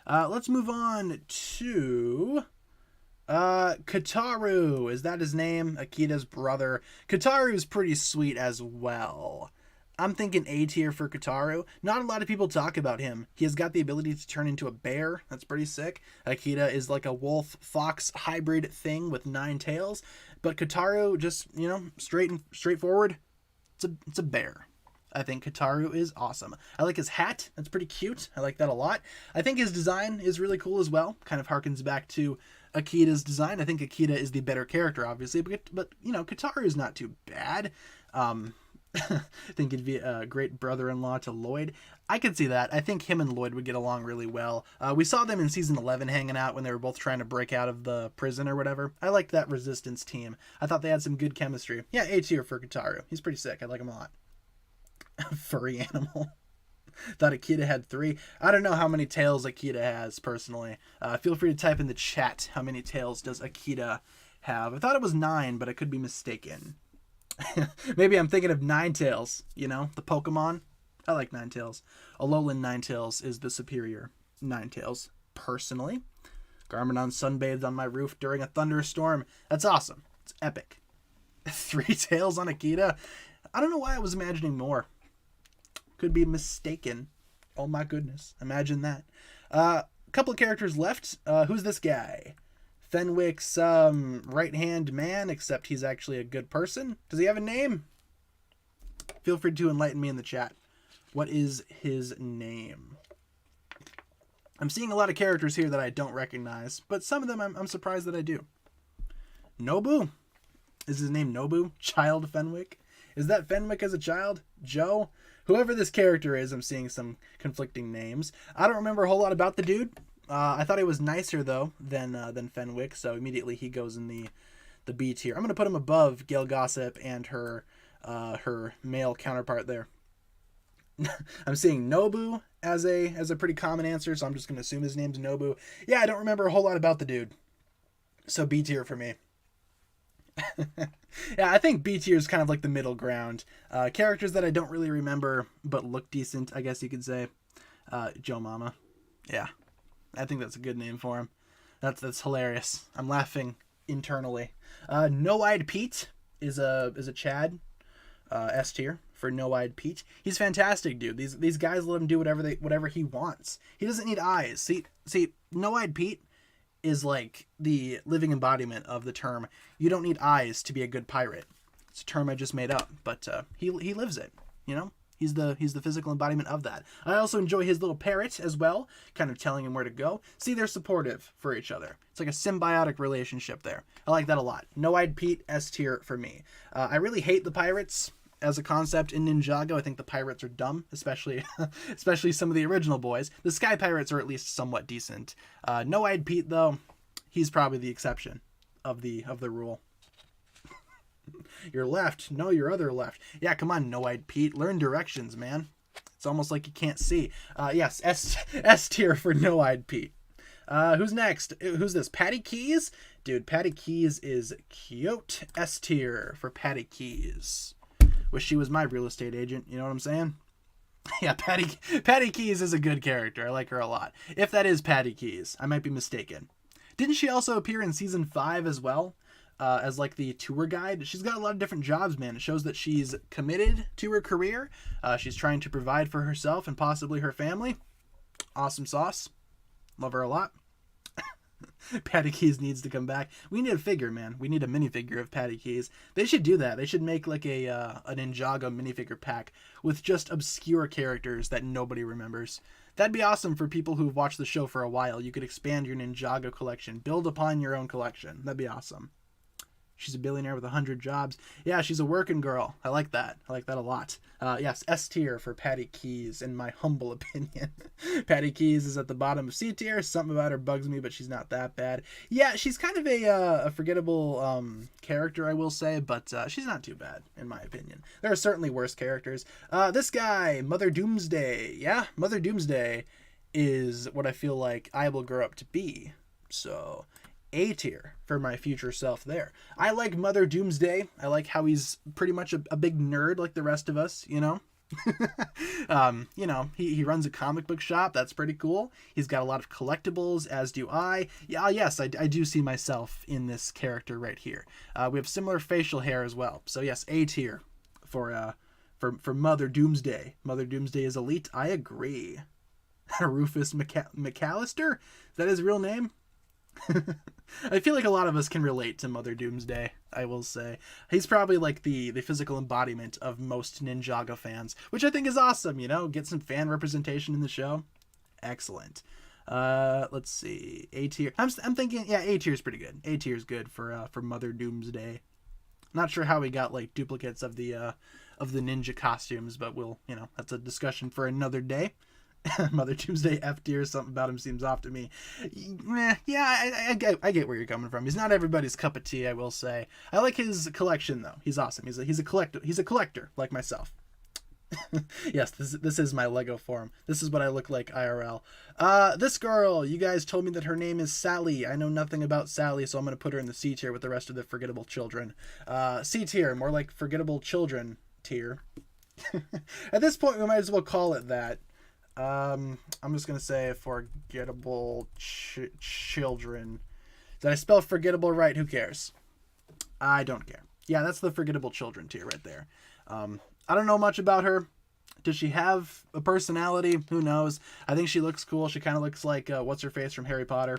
let's move on to... Kataru, is that his name? Akita's brother. Kataru's pretty sweet as well. I'm thinking A tier for Kataru. Not a lot of people talk about him. He has got the ability to turn into a bear. That's pretty sick. Akita is like a wolf-fox hybrid thing with 9 tails. But Kataru, just, you know, straightforward. It's a bear. I think Kataru is awesome. I like his hat. That's pretty cute. I like that a lot. I think his design is really cool as well. Kind of harkens back to Akita's design. I think Akita is the better character, obviously, but you know, Kataru is not too bad. I think he'd be a great brother-in-law to Lloyd. I could see that. I think him and Lloyd would get along really well. We saw them in season 11 hanging out when they were both trying to break out of the prison or whatever. I liked that resistance team. I thought they had some good chemistry. Yeah, A tier for Kataru. He's pretty sick. I like him a lot. Furry animal. Thought Akita had 3. I don't know how many tails Akita has, personally. Feel free to type in the chat how many tails does Akita have. I thought it was 9, but I could be mistaken. Maybe I'm thinking of Ninetales, you know, the Pokemon. I like Ninetales. Alolan Ninetales is the superior Ninetales, personally. Garmadon sunbathed on my roof during a thunderstorm. That's awesome. It's epic. 3 tails on Akita? I don't know why I was imagining more. Could be mistaken. Oh my goodness. Imagine that. Couple of characters left. Who's this guy? Fenwick's right-hand man, except he's actually a good person. Does he have a name? Feel free to enlighten me in the chat. What is his name? I'm seeing a lot of characters here that I don't recognize, but some of them I'm surprised that I do. Nobu? Is his name Nobu? Child Fenwick? Is that Fenwick as a child? Joe? Whoever this character is, I'm seeing some conflicting names. I don't remember a whole lot about the dude. I thought he was nicer, though, than Fenwick, so immediately he goes in the B tier. I'm going to put him above Gail Gossip and her male counterpart there. I'm seeing Nobu as a pretty common answer, so I'm just going to assume his name's Nobu. Yeah, I don't remember a whole lot about the dude. So B tier for me. Yeah, I think B tier is kind of like the middle ground. Characters that I don't really remember, but look decent, I guess you could say. Joe Mama. Yeah, I think that's a good name for him. That's hilarious. I'm laughing internally. No-Eyed Pete is a Chad. S tier for No-Eyed Pete. He's fantastic, dude. These guys let him do whatever he wants. He doesn't need eyes. See, No-Eyed Pete is like the living embodiment of the term, you don't need eyes to be a good pirate. It's a term I just made up, but he lives it, you know? He's the physical embodiment of that. I also enjoy his little parrot as well, kind of telling him where to go. See, they're supportive for each other. It's like a symbiotic relationship there. I like that a lot. No-Eyed Pete, S tier for me. I really hate the pirates as a concept in Ninjago. I think the pirates are dumb, especially some of the original boys. The Sky Pirates are at least somewhat decent. No-Eyed Pete, though, he's probably the exception of the rule. Your left. No, your other left. Yeah, come on, No-Eyed Pete. Learn directions, man. It's almost like you can't see. Yes, S tier for No-Eyed Pete. Who's next? Who's this? Patty Keys? Dude, Patty Keys is cute. S tier for Patty Keys. Wish she was my real estate agent. You know what I'm saying? Yeah, Patty Keys is a good character. I like her a lot. If that is Patty Keys, I might be mistaken. Didn't she also appear in season 5 as well? As like the tour guide? She's got a lot of different jobs, man. It shows that she's committed to her career. She's trying to provide for herself and possibly her family. Awesome sauce. Love her a lot. Patty Keys needs to come back. We need a figure, man. We need a minifigure of Patty Keys. They should do that. They should make like a Ninjago minifigure pack with just obscure characters that nobody remembers. That'd be awesome for people who've watched the show for a while. You could expand your Ninjago collection, build upon your own collection. That'd be awesome. She's a billionaire with 100 jobs. Yeah, she's a working girl. I like that. I like that a lot. Yes, S tier for Patty Keys, in my humble opinion. Patty Keys is at the bottom of C tier. Something about her bugs me, but she's not that bad. Yeah, she's kind of a forgettable character, I will say, but she's not too bad, in my opinion. There are certainly worse characters. This guy, Mother Doomsday. Yeah, Mother Doomsday is what I feel like I will grow up to be. So A tier for my future self there. I like Mother Doomsday. I like how he's pretty much a big nerd like the rest of us, you know? He runs a comic book shop. That's pretty cool. He's got a lot of collectibles, as do I. Yeah, yes, I do see myself in this character right here. We have similar facial hair as well. So yes, A tier for Mother Doomsday. Mother Doomsday is elite. I agree. Rufus McAllister? Is that his real name? I feel like a lot of us can relate to Mother Doomsday, I will say. He's probably like the physical embodiment of most Ninjago fans, which I think is awesome, you know? Get some fan representation in the show. Excellent. Let's see. A tier. I'm thinking, yeah, A tier is pretty good. A tier is good for Mother Doomsday. Not sure how we got like duplicates of the ninja costumes, but that's a discussion for another day. Mother Doomsday F tier, something about him seems off to me. Yeah, I get where you're coming from. He's not everybody's cup of tea, I will say. I like his collection though. He's awesome. He's a collector. He's a collector like myself. Yes, this is my Lego form. This is what I look like IRL. This girl, you guys told me that her name is Sally. I know nothing about Sally, so I'm going to put her in the C tier with the rest of the forgettable children. C tier, more like forgettable children tier. At this point, we might as well call it that. I'm just going to say forgettable children. Did I spell forgettable right? Who cares? I don't care. Yeah, that's the forgettable children tier right there. I don't know much about her. Does she have a personality? Who knows? I think she looks cool. She kind of looks like what's-her-face from Harry Potter.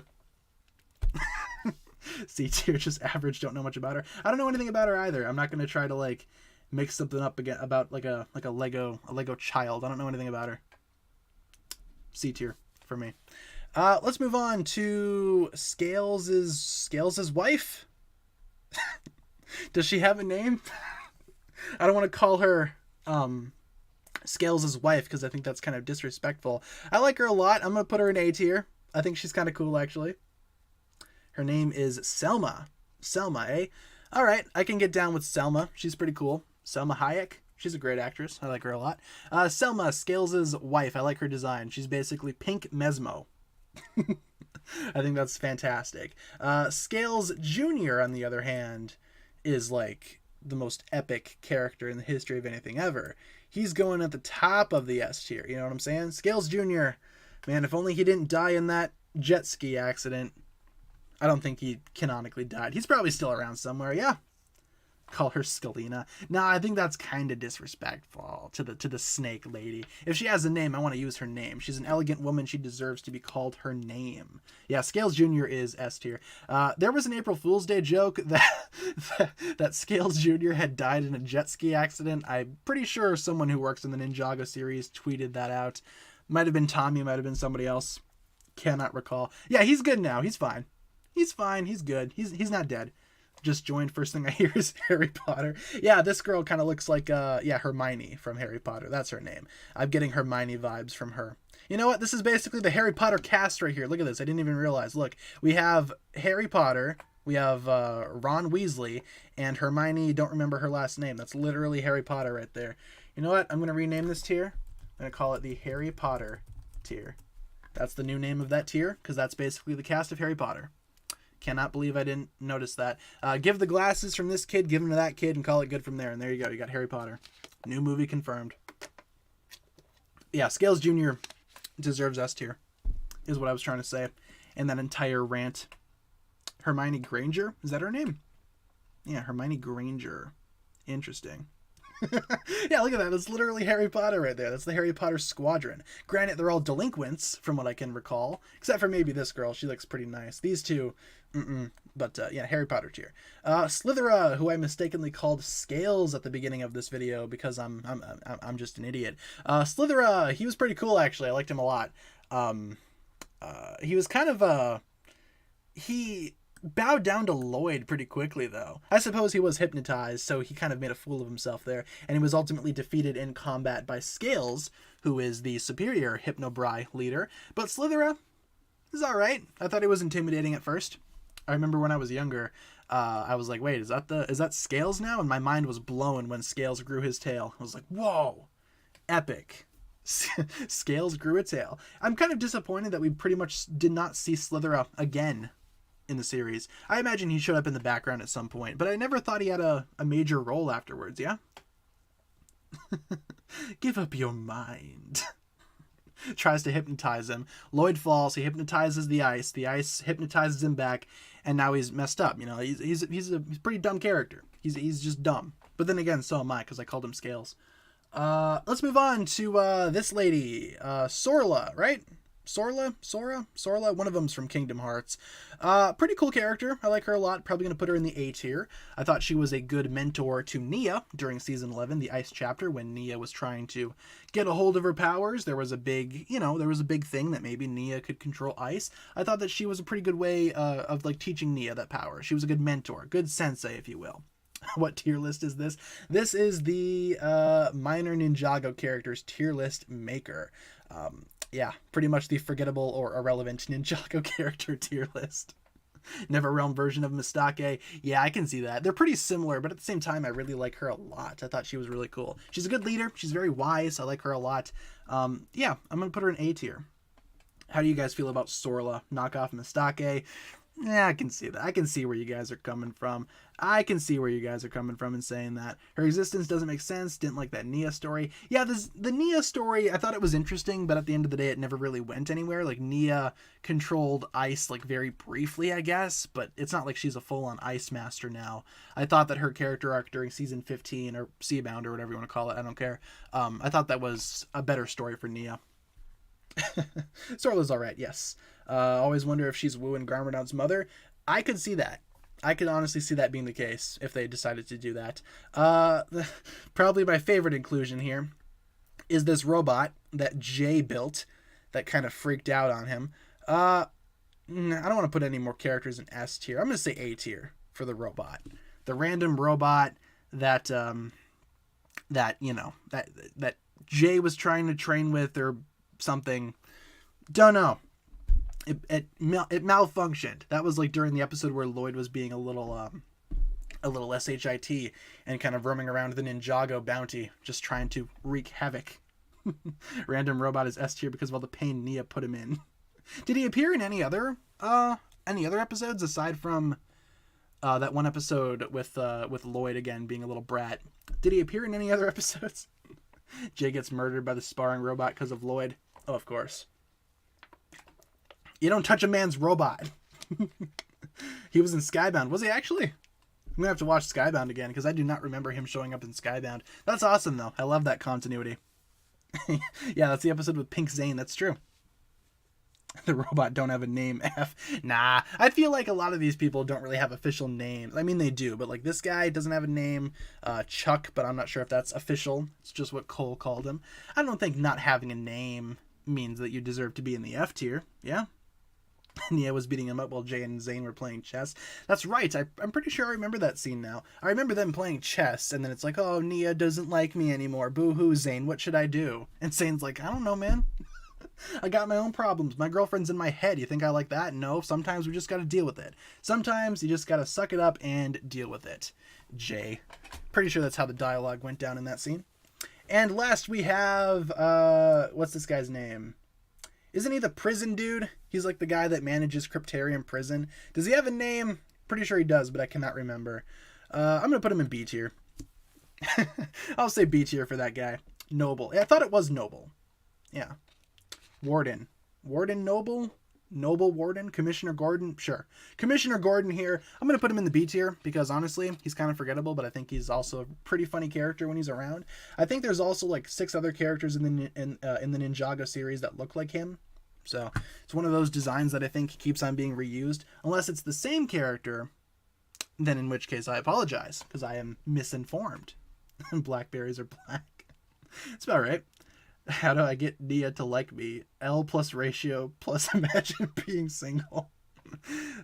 C tier, just average, don't know much about her. I don't know anything about her either. I'm not going to try to like make something up again about like a Lego child. I don't know anything about her. C tier for me. Let's move on to Scales' wife. Does she have a name? I don't want to call her Scales' wife because I think that's kind of disrespectful. I like her a lot. I'm going to put her in A tier. I think she's kind of cool, actually. Her name is Selma. Selma, eh? All right, I can get down with Selma. She's pretty cool. Selma Hayek. She's a great actress. I like her a lot. Selma, Scales' wife. I like her design. She's basically pink Mesmo. I think that's fantastic. Scales Jr., on the other hand, is like the most epic character in the history of anything ever. He's going at the top of the S tier. You know what I'm saying? Scales Jr., man, if only he didn't die in that jet ski accident. I don't think he canonically died. He's probably still around somewhere. Yeah. Call her Scalina. Nah, I think that's kind of disrespectful to the snake lady. If she has a name, I want to use her name. She's an elegant woman. She deserves to be called her name. Yeah, Scales Jr. is S tier. There was an April Fool's Day joke that Scales Jr. had died in a jet ski accident. I'm pretty sure someone who works in the Ninjago series tweeted that out. Might have been Tommy, might have been somebody else. Cannot recall. Yeah, he's good now. He's fine. He's fine. He's good. He's not dead. Just joined. First thing I hear is Harry Potter. Yeah, this girl kind of looks like Hermione from Harry Potter. That's her name. I'm getting Hermione vibes from her. You know what? This is basically the Harry Potter cast right here. Look at this. I didn't even realize. Look, we have Harry Potter, we have Ron Weasley, and Hermione, don't remember her last name. That's literally Harry Potter right there. You know what? I'm going to rename this tier. I'm going to call it the Harry Potter tier. That's the new name of that tier, because that's basically the cast of Harry Potter. Cannot believe I didn't notice that. Give the glasses from this kid, give them to that kid, and call it good from there. And there you go. You got Harry Potter. New movie confirmed. Yeah, Scales Jr. deserves S tier, is what I was trying to say. And that entire rant. Hermione Granger? Is that her name? Yeah, Hermione Granger. Interesting. Yeah, look at that. That's literally Harry Potter right there. That's the Harry Potter squadron. Granted, they're all delinquents, from what I can recall. Except for maybe this girl. She looks pretty nice. These two, But yeah, Harry Potter tier. Slythera, who I mistakenly called Scales at the beginning of this video because I'm just an idiot. Slythera, he was pretty cool actually. I liked him a lot. He was kind of he bowed down to Lloyd pretty quickly, though. I suppose he was hypnotized, so he kind of made a fool of himself there, and he was ultimately defeated in combat by Scales, who is the superior Hypnobrai leader. But Slythera is alright. I thought he was intimidating at first. I remember when I was younger, I was like, wait, is that Scales now? And my mind was blown when Scales grew his tail. I was like, whoa, epic. Scales grew a tail. I'm kind of disappointed that we pretty much did not see Slythera again in the series. I imagine he showed up in the background at some point, but I never thought he had a major role afterwards, yeah? Give up your mind. Tries to hypnotize him. Lloyd falls, he hypnotizes the ice hypnotizes him back, and now he's messed up. You know, he's a pretty dumb character. He's just dumb. But then again, so am I, because I called him Scales. Let's move on to this lady, Sorla, right? Sora, one of them's from Kingdom Hearts. Pretty cool character. I like her a lot. Probably going to put her in the A tier. I thought she was a good mentor to Nia during season 11, the Ice chapter, when Nia was trying to get a hold of her powers. There was a big thing that maybe Nia could control ice. I thought that she was a pretty good way of like teaching Nia that power. She was a good mentor, good sensei, if you will. What tier list is this? This is the minor Ninjago characters tier list maker. Yeah, pretty much the forgettable or irrelevant Ninjago character tier list. Neverrealm version of Mistake. Yeah, I can see that. They're pretty similar, but at the same time, I really like her a lot. I thought she was really cool. She's a good leader. She's very wise. I like her a lot. Yeah, I'm going to put her in A tier. How do you guys feel about Sorla? Knockoff Mistake? Yeah, I can see that. I can see where you guys are coming from. In saying that. Her existence doesn't make sense. Didn't like that Nia story. Yeah, the Nia story, I thought it was interesting, but at the end of the day, it never really went anywhere. Like, Nia controlled ice, like, very briefly, I guess, but it's not like she's a full-on ice master now. I thought that her character arc during season 15, or Seabound, or whatever you want to call it, I don't care. I thought that was a better story for Nia. Sorla's alright, yes. Always wonder if she's wooing Garmadon's mother. I could see that. I could honestly see that being the case if they decided to do that. Probably my favorite inclusion here is this robot that Jay built that kind of freaked out on him. I don't want to put any more characters in S tier. I'm going to say A tier for the robot. The random robot that Jay was trying to train with or something. Don't know. It malfunctioned. That was like during the episode where Lloyd was being a little SHIT and kind of roaming around the Ninjago bounty, just trying to wreak havoc. Random robot is S tier because of all the pain Nia put him in. Did he appear in any other episodes aside from that one episode with Lloyd again being a little brat? Did he appear in any other episodes? Jay gets murdered by the sparring robot because of Lloyd. Oh, of course. You don't touch a man's robot. He was in Skybound. Was he actually? I'm going to have to watch Skybound again because I do not remember him showing up in Skybound. That's awesome, though. I love that continuity. Yeah, that's the episode with Pink Zane. That's true. The robot don't have a name, F. Nah, I feel like a lot of these people don't really have official names. I mean, they do, but like this guy doesn't have a name. Chuck, but I'm not sure if that's official. It's just what Cole called him. I don't think not having a name means that you deserve to be in the F tier. Yeah? Nia was beating him up while Jay and Zane were playing chess. That's right. I'm pretty sure I remember that scene now. I remember them playing chess, and then it's like, oh, Nia doesn't like me anymore. Boo-hoo, Zane. What should I do? And Zane's like, I don't know, man. I got my own problems. My girlfriend's in my head. You think I like that? No, sometimes we just gotta deal with it. Sometimes you just gotta suck it up and deal with it. Jay. Pretty sure that's how the dialogue went down in that scene. And last we have, what's this guy's name? Isn't he the prison dude? He's like the guy that manages Cryptarium Prison. Does he have a name? Pretty sure he does, but I cannot remember. I'm going to put him in B tier. I'll say B tier for that guy. Noble. Yeah, I thought it was Noble. Yeah. Warden. Warden Noble? Noble Warden, Commissioner Gordon, sure. Commissioner Gordon here. I'm going to put him in the B tier because honestly, he's kind of forgettable, but I think he's also a pretty funny character when he's around. I think there's also like 6 other characters in the Ninjago series that look like him. So it's one of those designs that I think keeps on being reused. Unless it's the same character, then in which case I apologize because I am misinformed. Blackberries are black. It's about right. How do I get Nia to like me? L plus ratio plus imagine being single.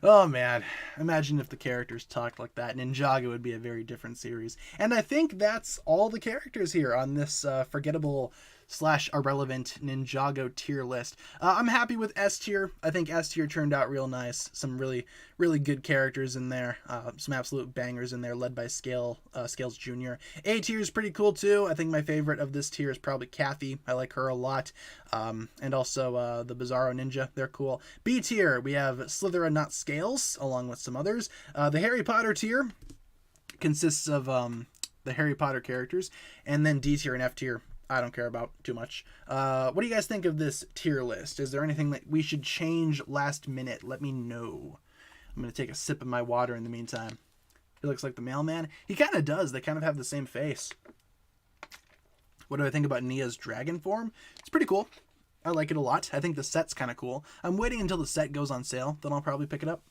Oh man, imagine if the characters talked like that. Ninjago would be a very different series. And I think that's all the characters here on this forgettable / irrelevant Ninjago tier list. I'm happy with S tier. I think S tier turned out real nice. Some really, really good characters in there. Some absolute bangers in there, led by Scales Jr. A tier is pretty cool too. I think my favorite of this tier is probably Kathy. I like her a lot. And also the Bizarro Ninja. They're cool. B tier, we have Slytherin, not Scales, along with some others. The Harry Potter tier consists of the Harry Potter characters. And then D tier and F tier, I don't care about too much. What do you guys think of this tier list? Is there anything that we should change last minute? Let me know. I'm going to take a sip of my water in the meantime. He looks like the mailman. He kind of does. They kind of have the same face. What do I think about Nia's dragon form? It's pretty cool. I like it a lot. I think the set's kind of cool. I'm waiting until the set goes on sale. Then I'll probably pick it up.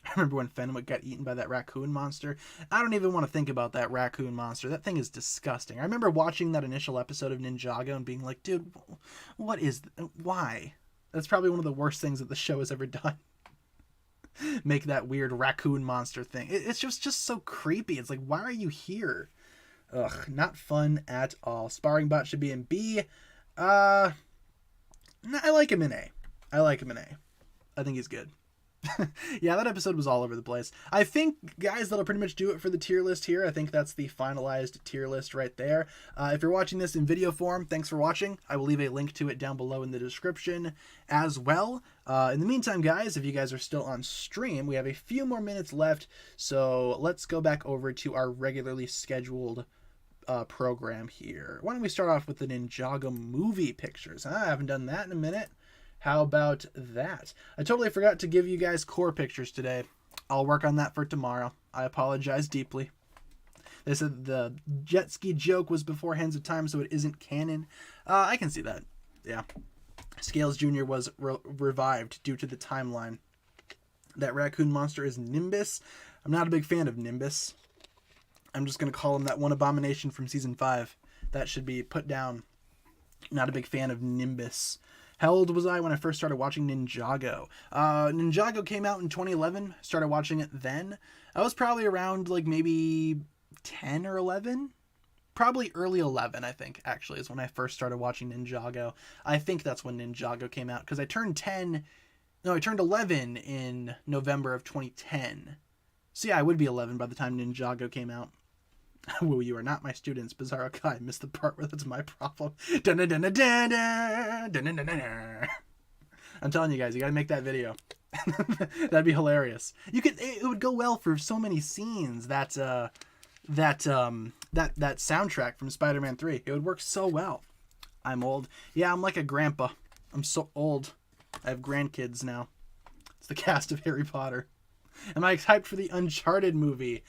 I remember when Fenwick got eaten by that raccoon monster. I don't even want to think about that raccoon monster. That thing is disgusting. I remember watching that initial episode of Ninjago and being like, dude, what is... why? That's probably one of the worst things that the show has ever done. Make that weird raccoon monster thing. It's just so creepy. It's like, why are you here? Ugh, not fun at all. Sparring Bot should be in B. I like him in A. I think he's good. Yeah, that episode was all over the place. I think, guys, that'll pretty much do it for the tier list here. I think that's the finalized tier list right there. If you're watching this in video form, thanks for watching. I will leave a link to it down below in the description as well. In the meantime, guys, if you guys are still on stream, we have a few more minutes left, so let's go back over to our regularly scheduled program here. Why don't we start off with the Ninjago movie pictures? I haven't done that in a minute. How about that? I totally forgot to give you guys core pictures today. I'll work on that for tomorrow. I apologize deeply. They said the jet ski joke was before Hands of Time, so it isn't canon. I can see that. Yeah. Scales Jr. was revived due to the timeline. That raccoon monster is Nimbus. I'm not a big fan of Nimbus. I'm just going to call him that one abomination from season 5. That should be put down. Not a big fan of Nimbus. How old was I when I first started watching Ninjago? Ninjago came out in 2011. Started watching it then. I was probably around like maybe 10 or 11. Probably early 11, I think, actually, is when I first started watching Ninjago. I think that's when Ninjago came out, because I turned 11 in November of 2010. So yeah, I would be 11 by the time Ninjago came out. Woo, you are not my students. Bizarro Kai missed the part where that's my problem. I'm telling you guys, you gotta make that video. That'd be hilarious. It would go well for so many scenes. That soundtrack from Spider-Man 3. It would work so well. I'm old. Yeah, I'm like a grandpa. I'm so old. I have grandkids now. It's the cast of Harry Potter. Am I hyped for the Uncharted movie?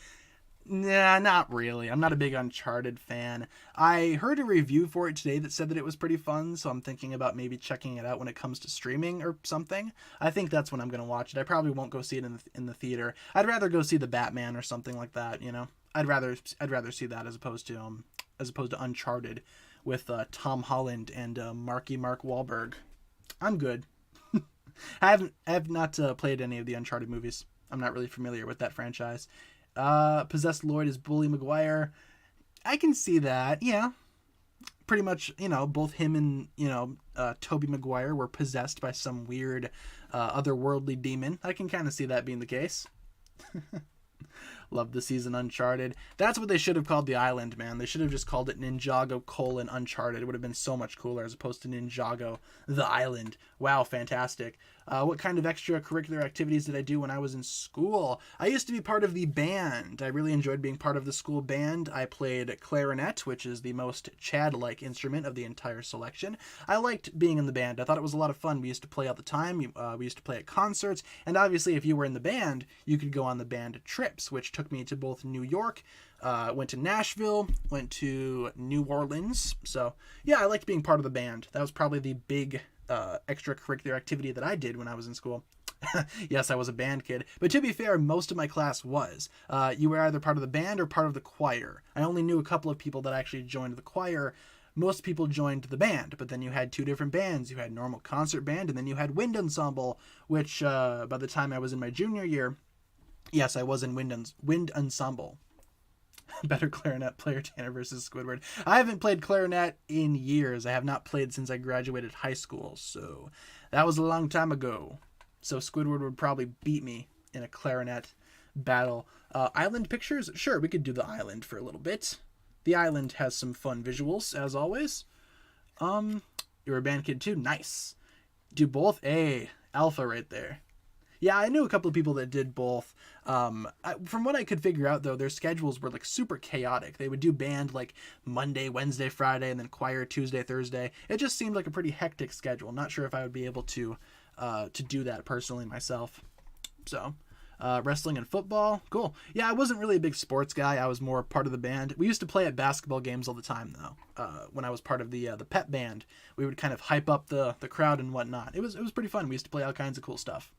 Nah, not really. I'm not a big Uncharted fan. I heard a review for it today that said that it was pretty fun, so I'm thinking about maybe checking it out when it comes to streaming or something. I think that's when I'm going to watch it. I probably won't go see it in the theater. I'd rather go see the Batman or something like that, you know? I'd rather see that as opposed to Uncharted with Tom Holland and Mark Wahlberg. I'm good. I have not played any of the Uncharted movies. I'm not really familiar with that franchise. Possessed Lloyd is Bully Maguire. I can see that, yeah. Pretty much, both him and, Tobey Maguire were possessed by some weird, otherworldly demon. I can kind of see that being the case. Love the season Uncharted. That's what they should have called the island, man. They should have just called it Ninjago Uncharted. It would have been so much cooler as opposed to Ninjago the island. Wow, fantastic. What kind of extracurricular activities did I do when I was in school? I used to be part of the band. I really enjoyed being part of the school band. I played clarinet, which is the most Chad-like instrument of the entire selection. I liked being in the band. I thought it was a lot of fun. We used to play all the time. We used to play at concerts. And obviously, if you were in the band, you could go on the band trips, which took me to both New York, went to Nashville, went to New Orleans. So, yeah, I liked being part of the band. That was probably the big extracurricular activity that I did when I was in school. Yes, I was a band kid. But to be fair, most of my class was. You were either part of the band or part of the choir. I only knew a couple of people that actually joined the choir. Most people joined the band, but then you had two different bands. You had normal concert band, and then you had wind ensemble, which by the time I was in my junior year, yes, I was in wind ensemble. Better clarinet player, Tanner versus Squidward. I haven't played clarinet in years. I have not played since I graduated high school, so that was a long time ago. So Squidward would probably beat me in a clarinet battle. Island pictures? Sure, we could do the island for a little bit. The island has some fun visuals, as always. You're a band kid too? Nice. Do both? Hey, alpha right there. Yeah, I knew a couple of people that did both. From what I could figure out, though, their schedules were like super chaotic. They would do band like Monday, Wednesday, Friday, and then choir Tuesday, Thursday. It just seemed like a pretty hectic schedule. Not sure if I would be able to do that personally myself. So, wrestling and football, cool. Yeah, I wasn't really a big sports guy. I was more part of the band. We used to play at basketball games all the time, though. When I was part of the pep band, we would kind of hype up the crowd and whatnot. It was pretty fun. We used to play all kinds of cool stuff.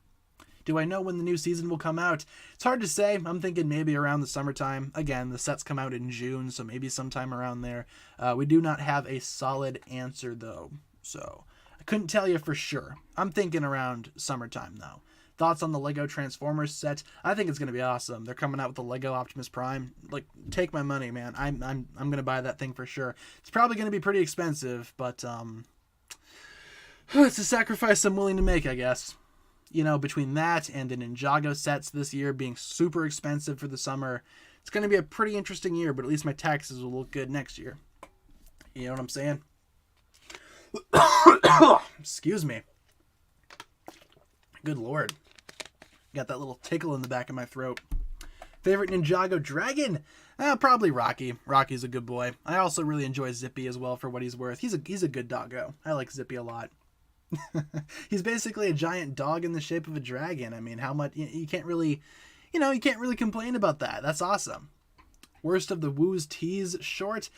Do I know when the new season will come out? It's hard to say. I'm thinking maybe around the summertime. Again, the sets come out in June, so maybe sometime around there. We do not have a solid answer, though, so I couldn't tell you for sure. I'm thinking around summertime, though. Thoughts on the Lego Transformers set? I think it's going to be awesome. They're coming out with the Lego Optimus Prime. Like, take my money, man. I'm going to buy that thing for sure. It's probably going to be pretty expensive, but it's a sacrifice I'm willing to make, I guess. You know, between that and the Ninjago sets this year being super expensive for the summer, it's going to be a pretty interesting year, but at least my taxes will look good next year. You know what I'm saying? Excuse me. Good Lord. Got that little tickle in the back of my throat. Favorite Ninjago dragon? Probably Rocky. Rocky's a good boy. I also really enjoy Zippy as well for what he's worth. He's a good doggo. I like Zippy a lot. He's basically a giant dog in the shape of a dragon. I mean, how much you can't really complain about that. That's awesome. Worst of the Woo's Tees short?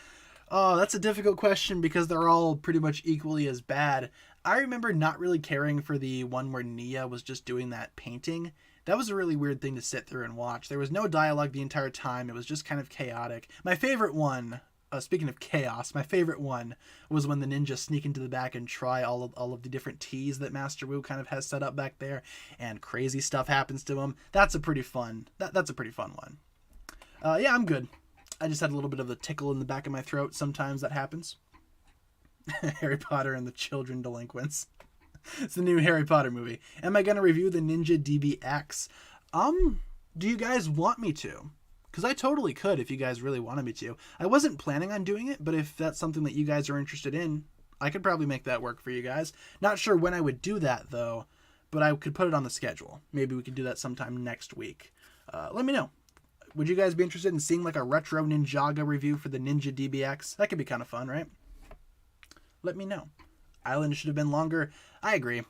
Oh, that's a difficult question because they're all pretty much equally as bad. I remember not really caring for the one where Nia was just doing that painting. That was a really weird thing to sit through and watch. There was no dialogue the entire time. It was just kind of chaotic. My favorite one, speaking of chaos, my favorite one was when the ninjas sneak into the back and try all of the different teas that Master Wu kind of has set up back there, and crazy stuff happens to him. That's a pretty fun one. Yeah, I'm good. I just had a little bit of a tickle in the back of my throat. Sometimes that happens. Harry Potter and the Children Delinquents. It's the new Harry Potter movie. Am I going to review the Ninja DBX? Do you guys want me to? Because I totally could if you guys really wanted me to. I wasn't planning on doing it, but if that's something that you guys are interested in, I could probably make that work for you guys. Not sure when I would do that, though, but I could put it on the schedule. Maybe we could do that sometime next week. Let me know. Would you guys be interested in seeing like a retro Ninjago review for the Ninja DBX? That could be kind of fun, right? Let me know. Island should have been longer. I agree.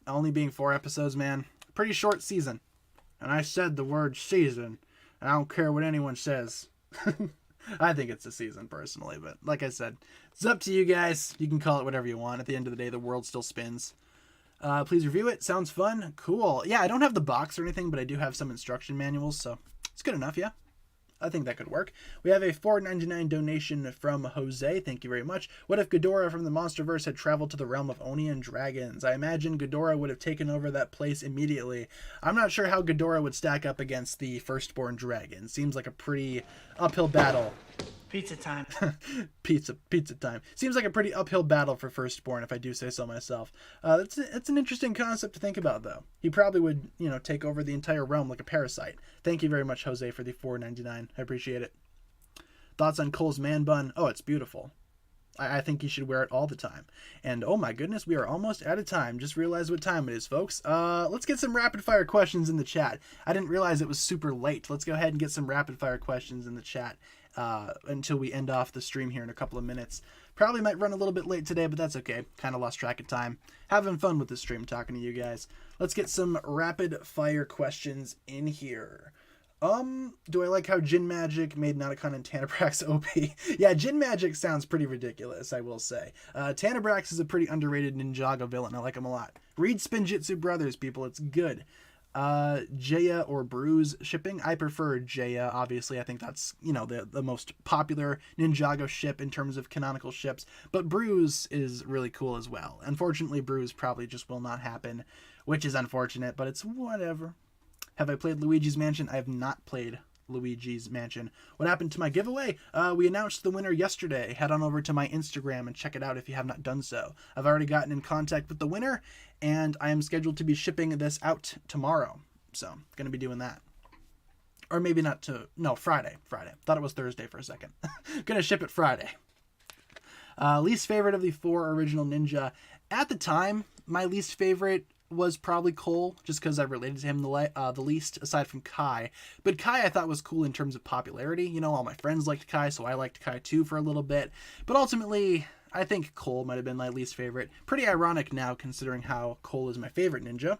Only being 4 episodes, man. Pretty short season. And I said the word season. I don't care what anyone says. I think it's a season personally, but like I said, it's up to you guys. You can call it whatever you want. At the end of the day, the world still spins. Please review it. Sounds fun. Cool. Yeah, I don't have the box or anything, but I do have some instruction manuals, so it's good enough, yeah. I think that could work. We have a $4.99 donation from Jose. Thank you very much. What if Ghidorah from the Monsterverse had traveled to the realm of Oni and dragons? I imagine Ghidorah would have taken over that place immediately. I'm not sure how Ghidorah would stack up against the firstborn dragon. Seems like a pretty uphill battle Pizza time. Pizza time. Seems like a pretty uphill battle for Firstborn, if I do say so myself. It's an interesting concept to think about, though. He probably would, take over the entire realm like a parasite. Thank you very much, Jose, for the $4.99. I appreciate it. Thoughts on Cole's man bun? Oh, it's beautiful. I think you should wear it all the time. And oh my goodness, we are almost out of time. Just realized what time it is, folks. Let's get some rapid fire questions in the chat. I didn't realize it was super late. Let's go ahead and get some rapid fire questions in the chat until we end off the stream here in a couple of minutes. Probably might run a little bit late today, but that's okay. Kind of lost track of time. Having fun with the stream, talking to you guys. Let's get some rapid fire questions in here. Do I like how Jin Magic made Noticon and Tannerbrax OP? Yeah, Jin Magic sounds pretty ridiculous, I will say. Tannerbrax is a pretty underrated Ninjago villain. I like him a lot. Read Spinjitzu Brothers, people. It's good. Jaya or Bruise shipping? I prefer Jaya, obviously. I think that's, the most popular Ninjago ship in terms of canonical ships. But Bruise is really cool as well. Unfortunately, Bruise probably just will not happen, which is unfortunate, but it's whatever. Have I played Luigi's Mansion? I have not played Luigi's Mansion. What happened to my giveaway? We announced the winner yesterday. Head on over to my Instagram and check it out if you have not done so. I've already gotten in contact with the winner, and I am scheduled to be shipping this out tomorrow. So, going to be doing that. Or maybe not Friday. Thought it was Thursday for a second. Going to ship it Friday. Least favorite of the 4 original Ninja. At the time, my least favorite was probably Cole, just because I related to him the least, aside from Kai. But Kai I thought was cool in terms of popularity. All my friends liked Kai, so I liked Kai too for a little bit. But ultimately, I think Cole might have been my least favorite. Pretty ironic now, considering how Cole is my favorite ninja.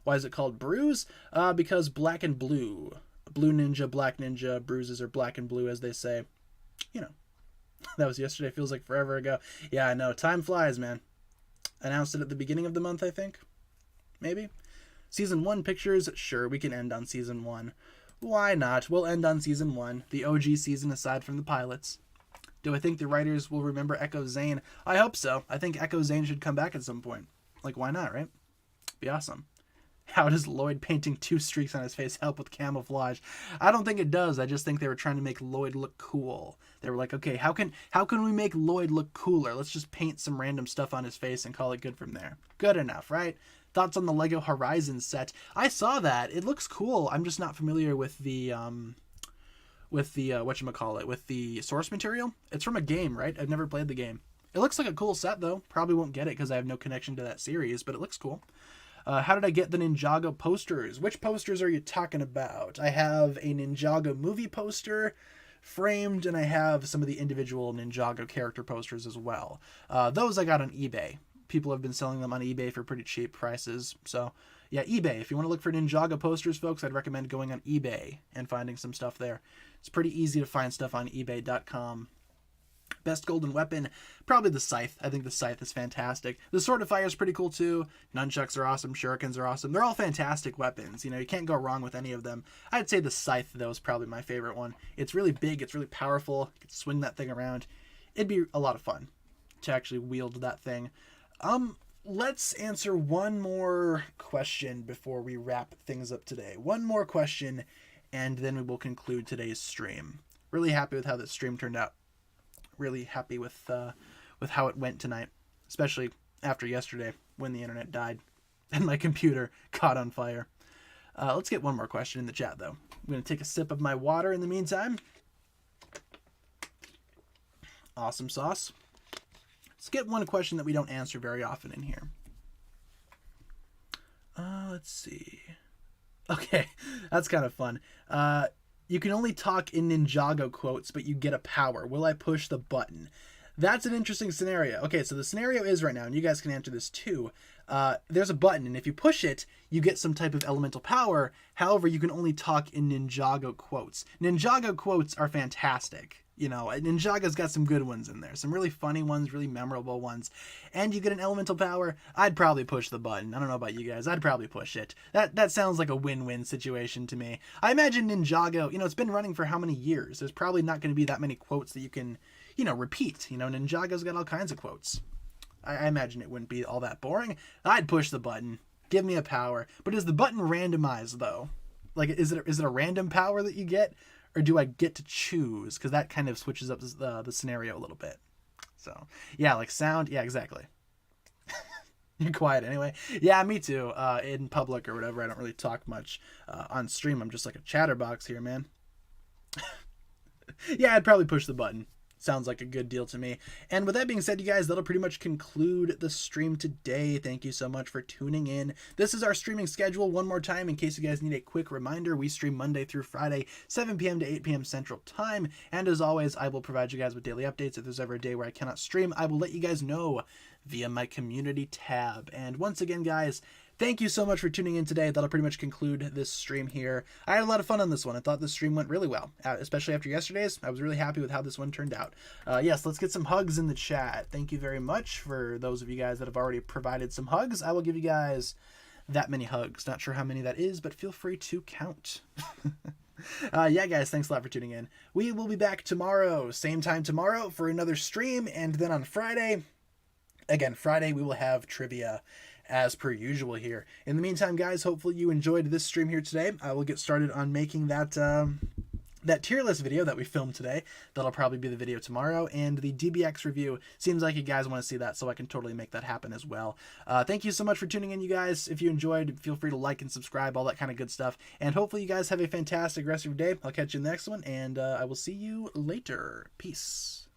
Why is it called Bruise? Because black and blue. Blue ninja, black ninja, bruises are black and blue, as they say. That was yesterday, feels like forever ago. Yeah, I know, time flies, man. Announced it at the beginning of the month, I think. Maybe? Season 1 pictures? Sure, we can end on Season 1. Why not? We'll end on Season 1, the OG season aside from the pilots. Do I think the writers will remember Echo Zane? I hope so. I think Echo Zane should come back at some point. Like, why not, right? Be awesome. How does Lloyd painting 2 streaks on his face help with camouflage? I don't think it does. I just think they were trying to make Lloyd look cool. They were like, okay, how can we make Lloyd look cooler? Let's just paint some random stuff on his face and call it good from there. Good enough, right? Thoughts on the Lego Horizon set? I saw that. It looks cool. I'm just not familiar with the with the source material. It's from a game, right? I've never played the game. It looks like a cool set though. Probably won't get it because I have no connection to that series, but it looks cool. How did I get the Ninjago posters? Which posters are you talking about? I have a Ninjago movie poster framed, and I have some of the individual Ninjago character posters as well. Those I got on eBay. People have been selling them on eBay for pretty cheap prices. So, yeah, eBay. If you want to look for Ninjago posters, folks, I'd recommend going on eBay and finding some stuff there. It's pretty easy to find stuff on ebay.com. Best golden weapon, probably the scythe. I think the scythe is fantastic. The sword of fire is pretty cool too. Nunchucks are awesome. Shurikens are awesome. They're all fantastic weapons. You can't go wrong with any of them. I'd say the scythe, though, is probably my favorite one. It's really big. It's really powerful. You can swing that thing around. It'd be a lot of fun to actually wield that thing. Let's answer one more question before we wrap things up today. One more question, and then we will conclude today's stream. Really happy with how this stream turned out. Really happy with how it went tonight, especially after yesterday when the internet died and my computer caught on fire. Let's get one more question in the chat, though. I'm going to take a sip of my water in the meantime. Awesome sauce. Let's get one question that we don't answer very often in here. Let's see. Okay, that's kind of fun. You can only talk in Ninjago quotes, but you get a power. Will I push the button? That's an interesting scenario. Okay, so the scenario is right now, and you guys can answer this too. There's a button, and if you push it, you get some type of elemental power. However, you can only talk in Ninjago quotes. Ninjago quotes are fantastic. Ninjaga's got some good ones in there. Some really funny ones, really memorable ones. And you get an elemental power. I'd probably push the button. I don't know about you guys. I'd probably push it. That sounds like a win-win situation to me. I imagine Ninjago, it's been running for how many years? There's probably not going to be that many quotes that you can, repeat. Ninjago's got all kinds of quotes. I imagine it wouldn't be all that boring. I'd push the button. Give me a power. But is the button randomized, though? Like, is it a random power that you get? or do I get to choose? Because that kind of switches up the scenario a little bit. So yeah, like sound. Yeah, exactly. You're quiet anyway. Yeah, me too. In public or whatever, I don't really talk much. On stream, I'm just like a chatterbox here, man. Yeah, I'd probably push the button. Sounds like a good deal to me. And with that being said, you guys, that'll pretty much conclude the stream today. Thank you so much for tuning in. This is our streaming schedule one more time in case you guys need a quick reminder. We stream Monday through Friday, 7 p.m. to 8 p.m. Central Time. And as always, I will provide you guys with daily updates. If there's ever a day where I cannot stream, I will let you guys know via my community tab. And once again, guys, thank you so much for tuning in today. That'll pretty much conclude this stream here. I had a lot of fun on this one. I thought this stream went really well, especially after yesterday's. I was really happy with how this one turned out. Yes, let's get some hugs in the chat. Thank you very much for those of you guys that have already provided some hugs. I will give you guys that many hugs. Not sure how many that is, but feel free to count. Yeah, guys, thanks a lot for tuning in. We will be back tomorrow, same time tomorrow for another stream, and then on Friday, again, Friday, we will have trivia as per usual here. In the meantime, guys, hopefully you enjoyed this stream here today. I will get started on making that that tier list video that we filmed today. That'll probably be the video tomorrow. And the DBX review, seems like you guys want to see that, so I can totally make that happen as well. Thank you so much for tuning in, you guys. If you enjoyed, feel free to like and subscribe, all that kind of good stuff. And hopefully you guys have a fantastic rest of your day. I'll catch you in the next one, and I will see you later. Peace.